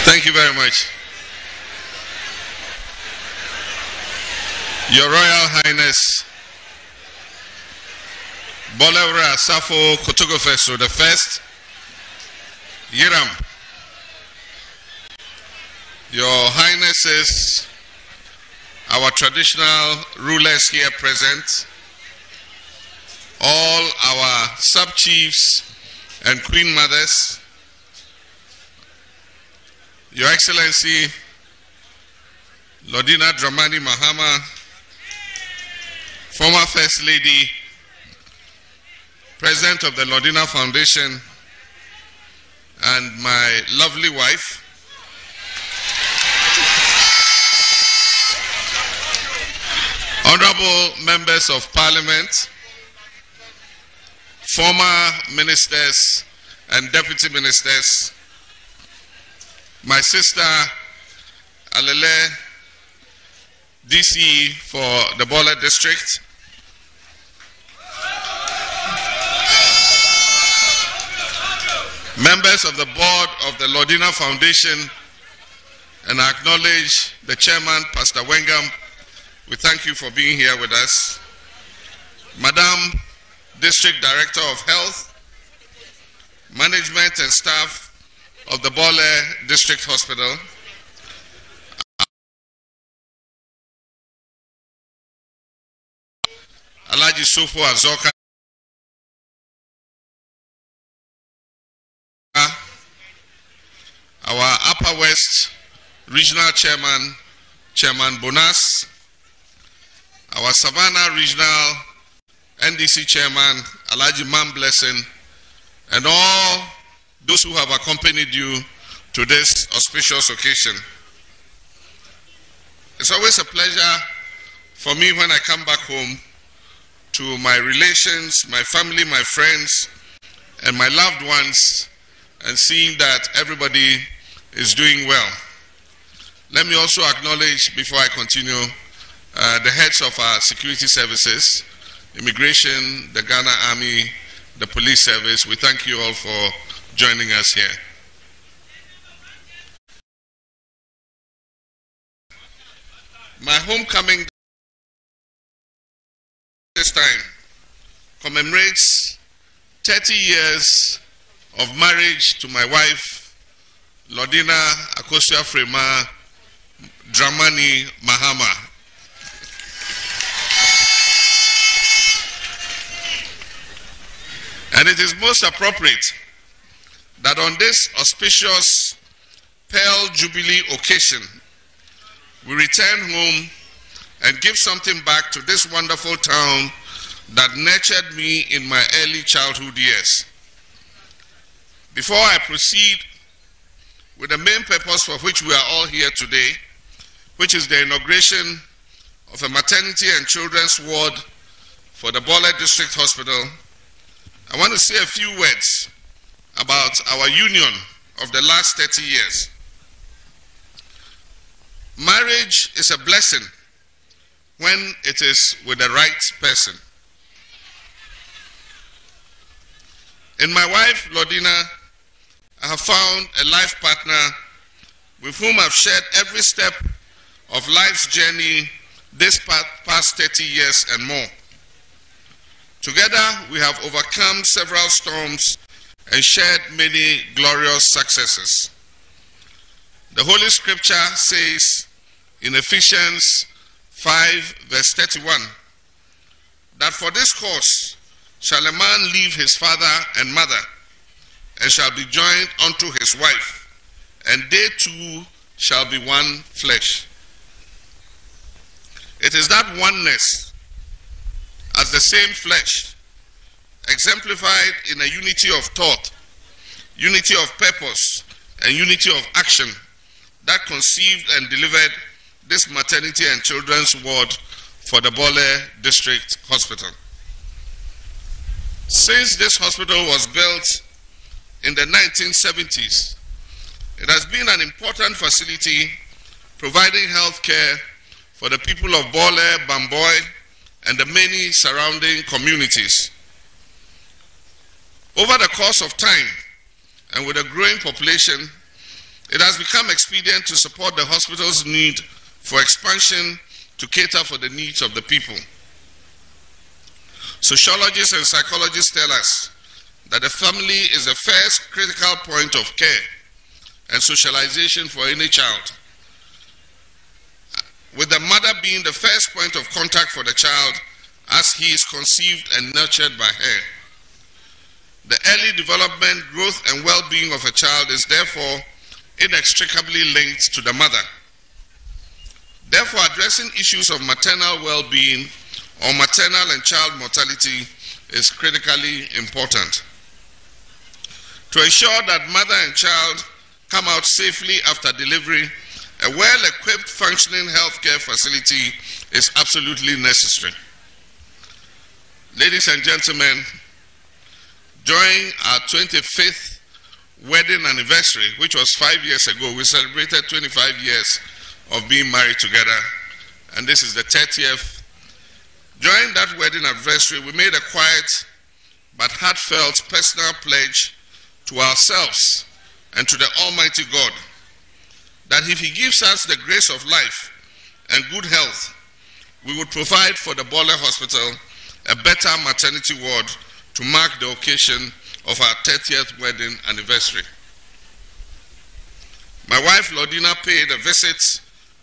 Thank you very much. Your Royal Highness, Bole Safo Kotogofeso the First, Yiram, Your Highnesses, our traditional rulers here present, all our sub-chiefs and queen mothers, Your Excellency Lordina Dramani Mahama, former First Lady, President of the Lordina Foundation, and my lovely wife, honorable members of Parliament, former ministers and deputy ministers, my sister Alele, DC for the Bole district, members of the board of the Lordina Foundation, and I acknowledge the chairman, Pastor Wengam. We thank you for being here with us. Madam District Director of Health, management and staff of the Bole District Hospital, Alaji Sofo Azoka, our Upper West Regional Chairman, Chairman Bonas, our Savannah Regional NDC Chairman, Alaji Man Blessing, and all those who have accompanied you to this auspicious occasion. It's always a pleasure for me when I come back home to my relations, my family, my friends, and my loved ones, and seeing that everybody is doing well. Let me also acknowledge, before I continue, the heads of our security services, immigration, the Ghana Army, the police service. We thank you all for joining us here. My homecoming this time commemorates 30 years of marriage to my wife, Lordina Akosua Frema Dramani Mahama. And it is most appropriate that on this auspicious Pearl Jubilee occasion, we return home and give something back to this wonderful town that nurtured me in my early childhood years. Before I proceed with the main purpose for which we are all here today, which is the inauguration of a maternity and children's ward for the Bole District Hospital, I want to say a few words about our union of the last 30 years. Marriage is a blessing when it is with the right person. In my wife, Lordina, I have found a life partner with whom I've shared every step of life's journey this past 30 years and more. Together, we have overcome several storms and shared many glorious successes. The Holy Scripture says in Ephesians 5 verse 31, that for this cause shall a man leave his father and mother, and shall be joined unto his wife, and they two shall be one flesh. It is that oneness as the same flesh, exemplified in a unity of thought, unity of purpose, and unity of action, that conceived and delivered this maternity and children's ward for the Bole District Hospital. Since this hospital was built in the 1970s, it has been an important facility providing health care for the people of Bole, Bamboy, and the many surrounding communities. Over the course of time, and with a growing population, it has become expedient to support the hospital's need for expansion to cater for the needs of the people. Sociologists and psychologists tell us that the family is the first critical point of care and socialization for any child, with the mother being the first point of contact for the child as he is conceived and nurtured by her. The early development, growth, and well-being of a child is therefore inextricably linked to the mother. Therefore, addressing issues of maternal well-being or maternal and child mortality is critically important. To ensure that mother and child come out safely after delivery, a well-equipped, functioning healthcare facility is absolutely necessary. Ladies and gentlemen, during our 25th wedding anniversary, which was 5 years ago, we celebrated 25 years of being married together, and this is the 30th. During that wedding anniversary, we made a quiet but heartfelt personal pledge to ourselves and to the Almighty God that if He gives us the grace of life and good health, we would provide for the Bole Hospital a better maternity ward to mark the occasion of our 30th wedding anniversary. My wife Lordina paid a visit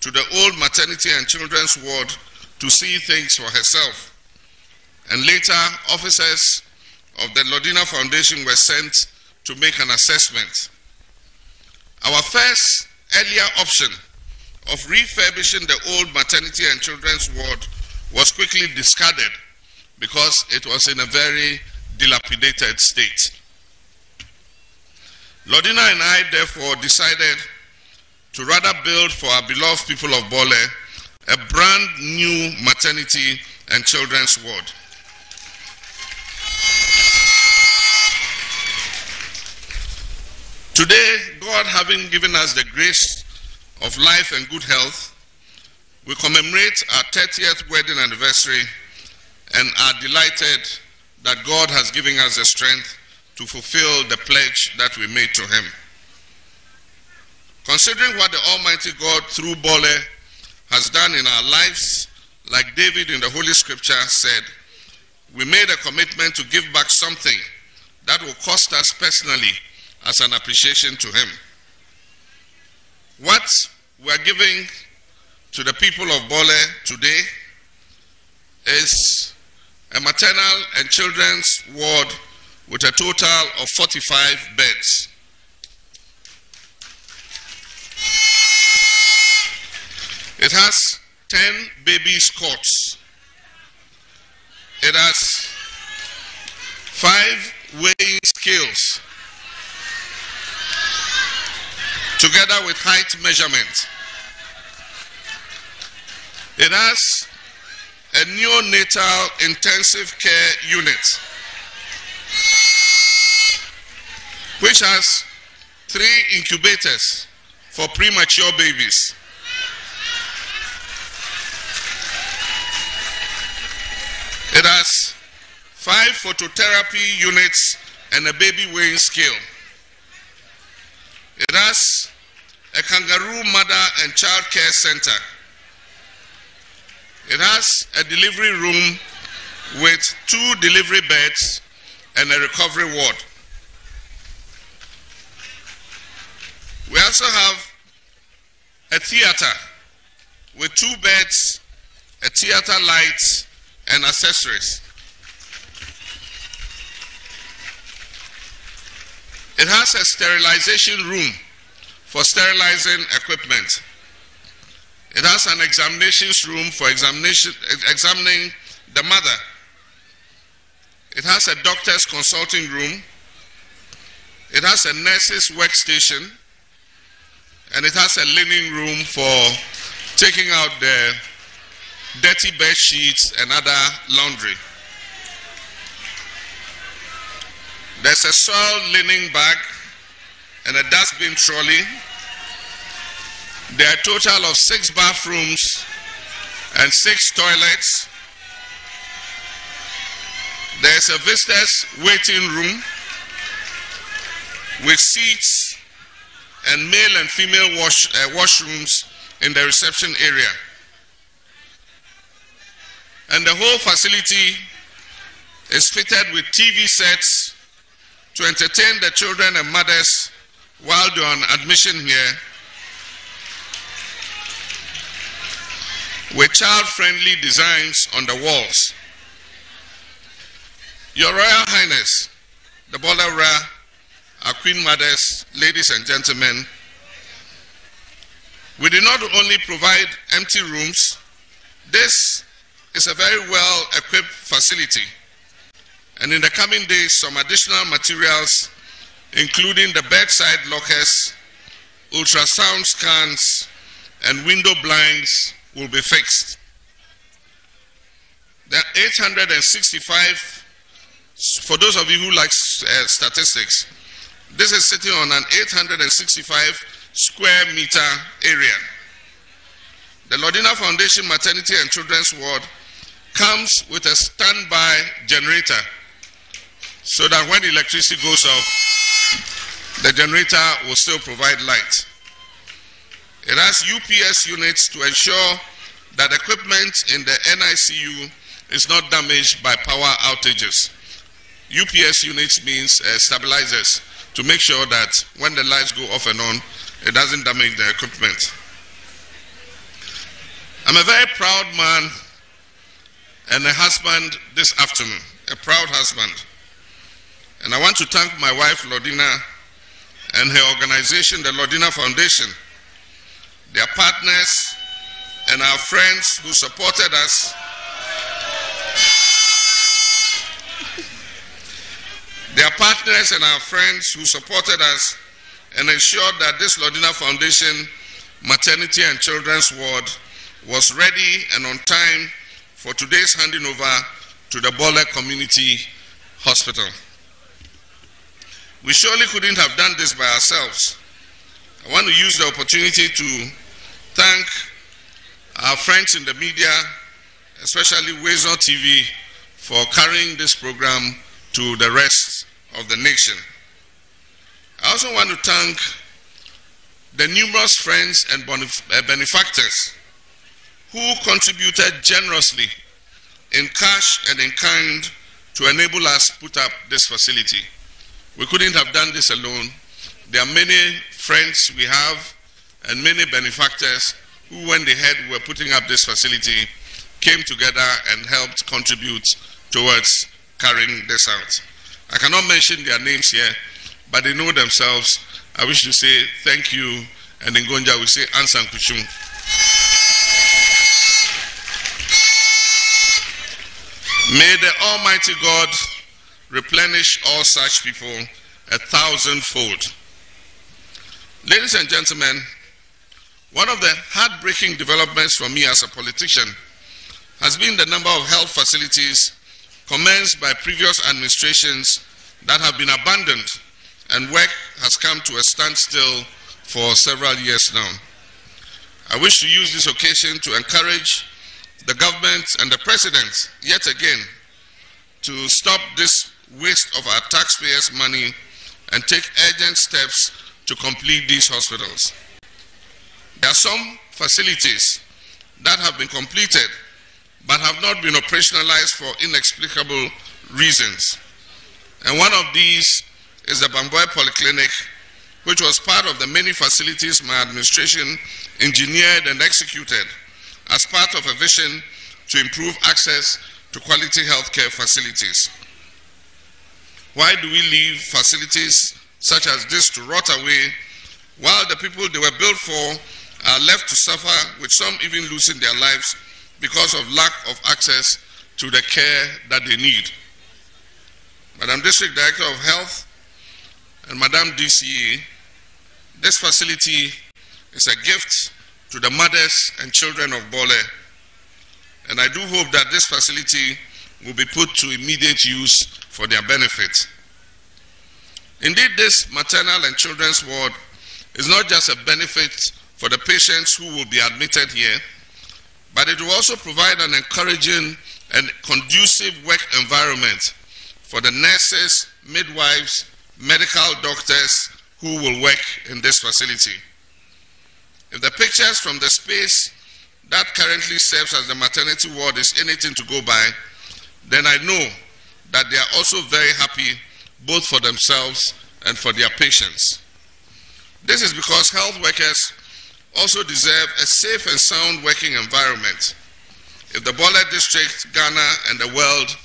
to the old maternity and children's ward to see things for herself, and later officers of the Lordina Foundation were sent to make an assessment. Our first earlier option of refurbishing the old maternity and children's ward was quickly discarded because it was in a very dilapidated state. Lordina and I therefore decided to rather build for our beloved people of Bole a brand new maternity and children's ward. Today, God having given us the grace of life and good health, we commemorate our 30th wedding anniversary and are delighted that God has given us the strength to fulfill the pledge that we made to Him. Considering what the Almighty God through Bole has done in our lives, like David in the Holy Scripture said, we made a commitment to give back something that will cost us personally as an appreciation to Him. What we are giving to the people of Bole today is a maternal and children's ward with a total of 45 beds. It has 10 babies' cots. It has 5 weighing scales, together with height measurement. It has a neonatal intensive care unit, which has 3 incubators for premature babies. It has 5 phototherapy units and a baby weighing scale. It has a kangaroo mother and child care center. It has a delivery room with 2 delivery beds and a recovery ward. We also have a theater with 2 beds, a theater light, and accessories. It has a sterilization room for sterilizing equipment. It has an examinations room for examining the mother. It has a doctor's consulting room. It has a nurse's workstation. And it has a linen room for taking out the dirty bed sheets and other laundry. There's a soiled linen bag and a dustbin trolley. There are a total of 6 bathrooms and 6 toilets. There's a visitor's waiting room with seats and male and female washrooms in the reception area. And the whole facility is fitted with TV sets to entertain the children and mothers while they're on admission here, with child-friendly designs on the walls. Your Royal Highness, the Bole Ra, our Queen Mothers, ladies and gentlemen, we did not only provide empty rooms. This is a very well-equipped facility. And in the coming days, some additional materials, including the bedside lockers, ultrasound scans, and window blinds will be fixed. There are 865, for those of you who like statistics, this is sitting on an 865 square meter area. The Lordina Foundation Maternity and Children's Ward comes with a standby generator so that when electricity goes off, the generator will still provide light. It has UPS units to ensure that equipment in the NICU is not damaged by power outages. UPS units means stabilizers to make sure that when the lights go off and on, it doesn't damage the equipment. I'm a very proud man and a husband this afternoon, a proud husband. And I want to thank my wife, Lordina, and her organization, the Lordina Foundation, their partners, and our friends who supported us. Their partners and our friends who supported us and ensured that this Lordina Foundation Maternity and Children's Ward was ready and on time for today's handing over to the Bole Community Hospital. We surely couldn't have done this by ourselves. I want to use the opportunity to thank our friends in the media, especially OBI TV, for carrying this program to the rest of the nation. I also want to thank the numerous friends and benefactors who contributed generously in cash and in kind to enable us put up this facility. We couldn't have done this alone. There are many friends we have and many benefactors who, when they heard we were putting up this facility, came together and helped contribute towards carrying this out. I cannot mention their names here, but they know themselves. I wish to say thank you, and in Gonja we say Ansan Kuchum. May the Almighty God replenish all such people 1,000-fold. Ladies and gentlemen, one of the heartbreaking developments for me as a politician has been the number of health facilities commenced by previous administrations that have been abandoned, and work has come to a standstill for several years now. I wish to use this occasion to encourage the government and the President yet again to stop this waste of our taxpayers' money and take urgent steps to complete these hospitals. There are some facilities that have been completed but have not been operationalized for inexplicable reasons. And one of these is the Bamboy Polyclinic, which was part of the many facilities my administration engineered and executed as part of a vision to improve access to quality healthcare facilities. Why do we leave facilities such as this to rot away while the people they were built for are left to suffer, with some even losing their lives because of lack of access to the care that they need? Madam District Director of Health and Madam DCE, this facility is a gift to the mothers and children of Bole, and I do hope that this facility will be put to immediate use for their benefit. Indeed, this maternal and children's ward is not just a benefit for the patients who will be admitted here, but it will also provide an encouraging and conducive work environment for the nurses, midwives, medical doctors who will work in this facility. If the pictures from the space that currently serves as the maternity ward is anything to go by, then I know that they are also very happy both for themselves and for their patients. This is because health workers also deserve a safe and sound working environment. If the Bole District, Ghana, and the world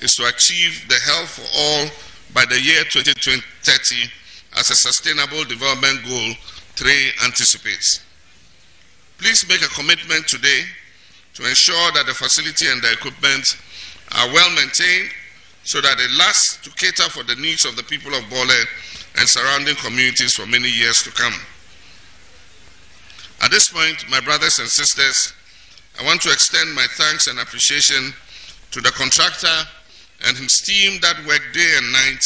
is to achieve the health for all by the year 2030 as a Sustainable Development Goal 3 anticipates. Please make a commitment today to ensure that the facility and the equipment are well maintained so that it lasts to cater for the needs of the people of Bole and surrounding communities for many years to come. At this point, my brothers and sisters, I want to extend my thanks and appreciation to the contractor and his team that worked day and night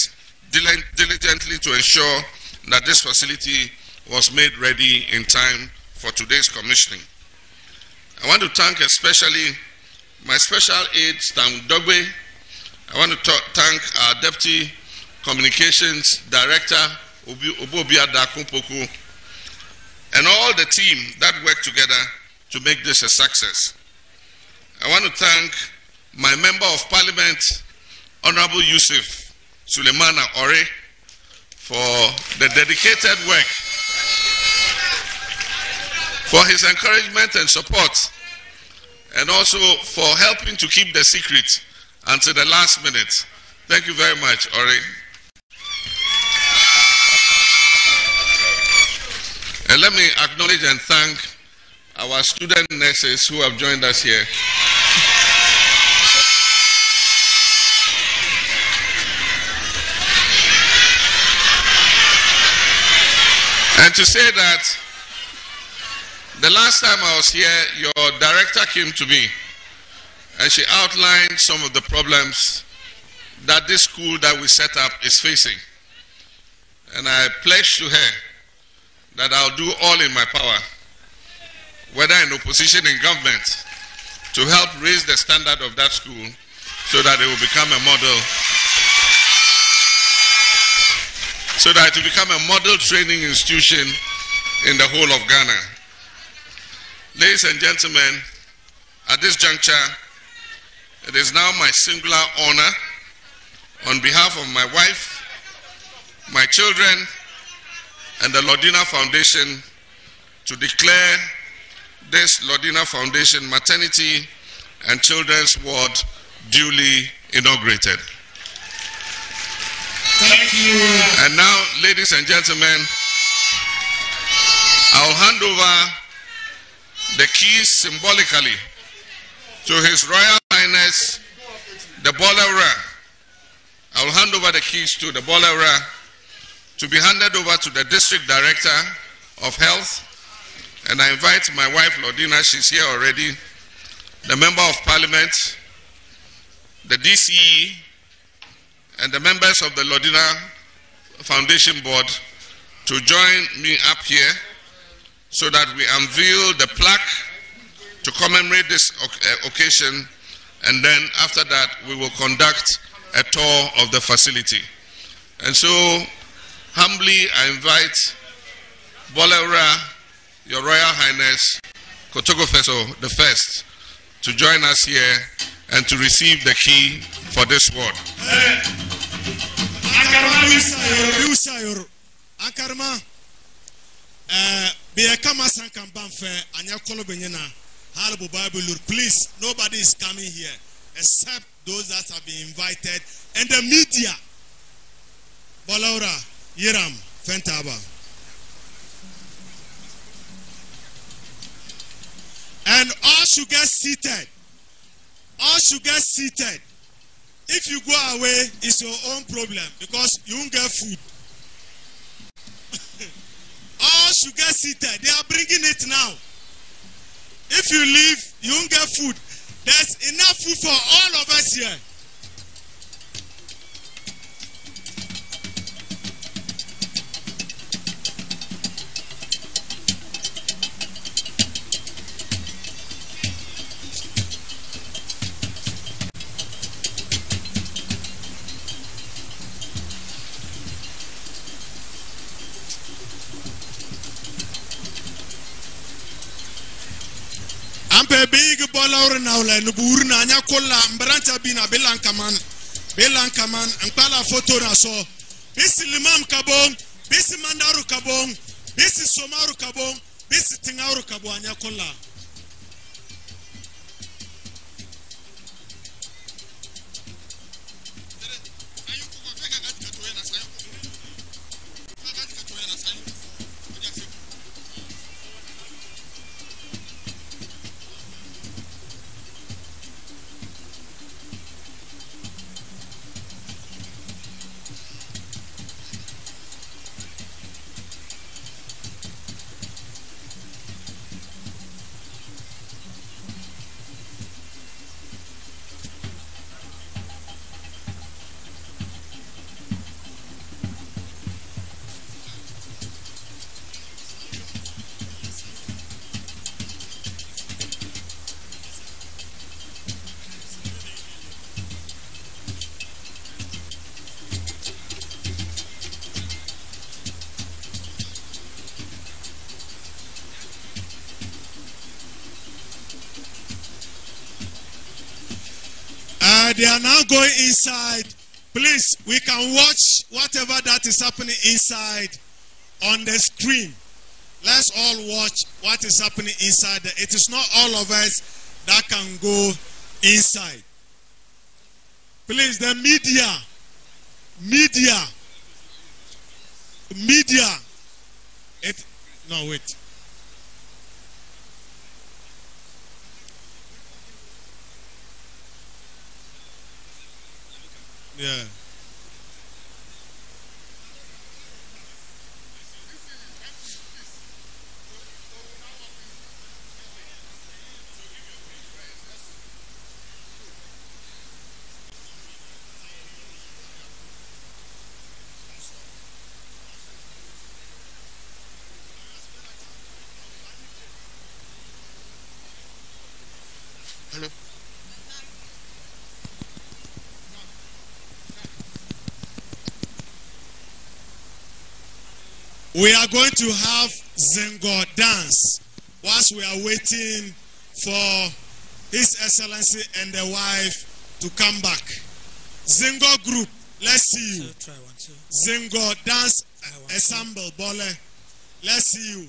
diligently to ensure that this facility was made ready in time for today's commissioning. I want to thank especially my special aide, Stan Dogwe. I want to thank our Deputy Communications Director, Obobia Dakumpoku, and all the team that worked together to make this a success. I want to thank my Member of Parliament, Honorable Yusuf Suleimana Ore, for the dedicated work, for his encouragement and support, and also for helping to keep the secret until the last minute. Thank you very much, Ore. And let me acknowledge and thank our student nurses who have joined us here. And to say that the last time I was here, your director came to me and she outlined some of the problems that this school that we set up is facing. And I pledged to her that I'll do all in my power, whether in opposition in government, to help raise the standard of that school so that it will become a model, so that it will become a model training institution in the whole of Ghana. Ladies and gentlemen, at this juncture, it is now my singular honor, on behalf of my wife, my children, and the Lordina Foundation, to declare this Lordina Foundation Maternity and Children's Ward duly inaugurated. Thank you. And now, ladies and gentlemen, I'll hand over the keys symbolically to His Royal Highness, the Bole. I will hand over the keys to the Bole to be handed over to the District Director of Health. And I invite my wife, Lordina, she's here already, the Member of Parliament, the DCE, and the members of the Lordina Foundation Board to join me up here so that we unveil the plaque to commemorate this occasion, and then after that we will conduct a tour of the facility. And so, humbly I invite Bole, Your Royal Highness Kotogo Feso I, to join us here and to receive the key for this ward. Please, nobody is coming here except those that have been invited and the media. Bolaura, Yiram, Fentaba. And all should get seated. All should get seated. If you go away, it's your own problem because you won't get food. All should get seated. They are bringing it now. If you leave, you won't get food. There's enough food for all of us here. Big Bolaura now, like Nuburna, Nyakola, Mbranta Bina, Belankaman, and Pala Photora. So, this is Limam Kabong, this is Mandaru Kabong, this is Somaru Kabong, this is Tingaru Kabong, Nyakola. They are now going inside. Please, we can watch whatever that is happening inside on the screen. Let's all watch what is happening inside. It is not all of us that can go inside. Please, the media. No, wait. Yeah. Hello. We are going to have Zingo dance whilst we are waiting for His Excellency and the wife to come back. Zingo group, let's see you. Zingo dance ensemble, Bole, let's see you.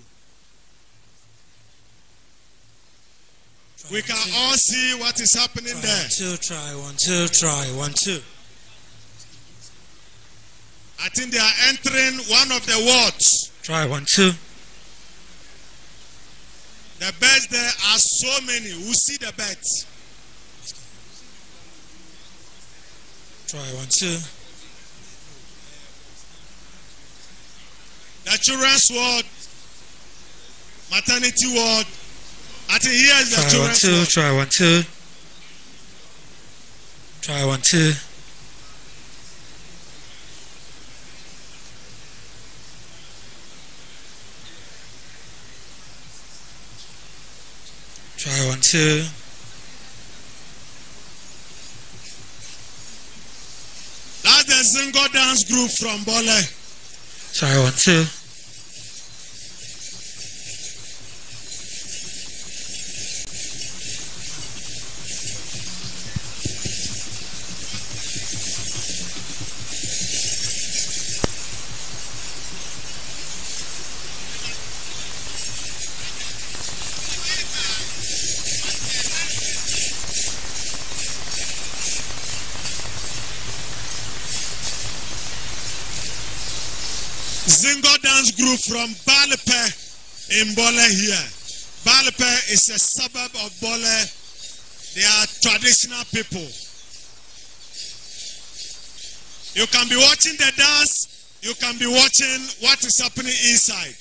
We can all see what is happening there. One, two. I think they are entering one of the wards. Try 1, 2. The beds there are so many. Who see the beds? Try 1, 2. The children's ward, maternity ward. I think here is the children's ward. Try 1, 2. Try 1, 2. Try 1, 2. That's the Zingo dance group from Bole. Try 1, 2. Zingo dance group from Bole in Bole here. Bole is a suburb of Bole. They are traditional people. You can be watching the dance. You can be watching what is happening inside.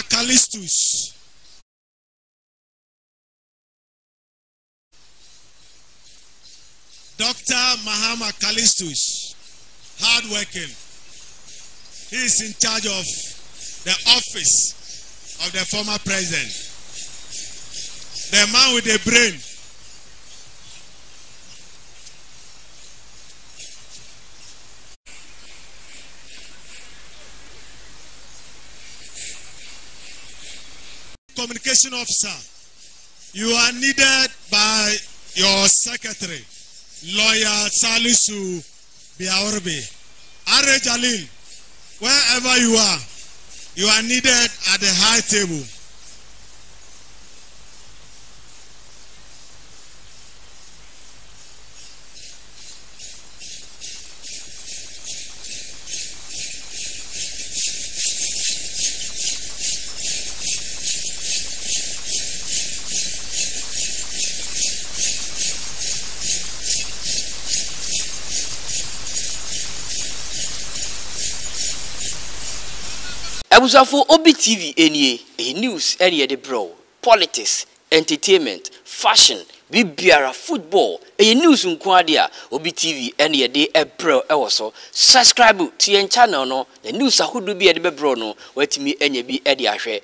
Callistus. Dr. Mahama Callistus, hardworking. He is in charge of the office of the former president. The man with the brain. Communication officer, you are needed by your secretary, Lawyer Salisu Biaorbe. Are Jalil, wherever you are needed at the high table. Abusafo OBI TV enie news area de bro, politics, entertainment, fashion, bibiara, football, news nkwadia OBI TV enie de bro ewoso. Subscribe to your channel no, the news ahudu bi e de bro no, wetimi enye bi e de ahwe.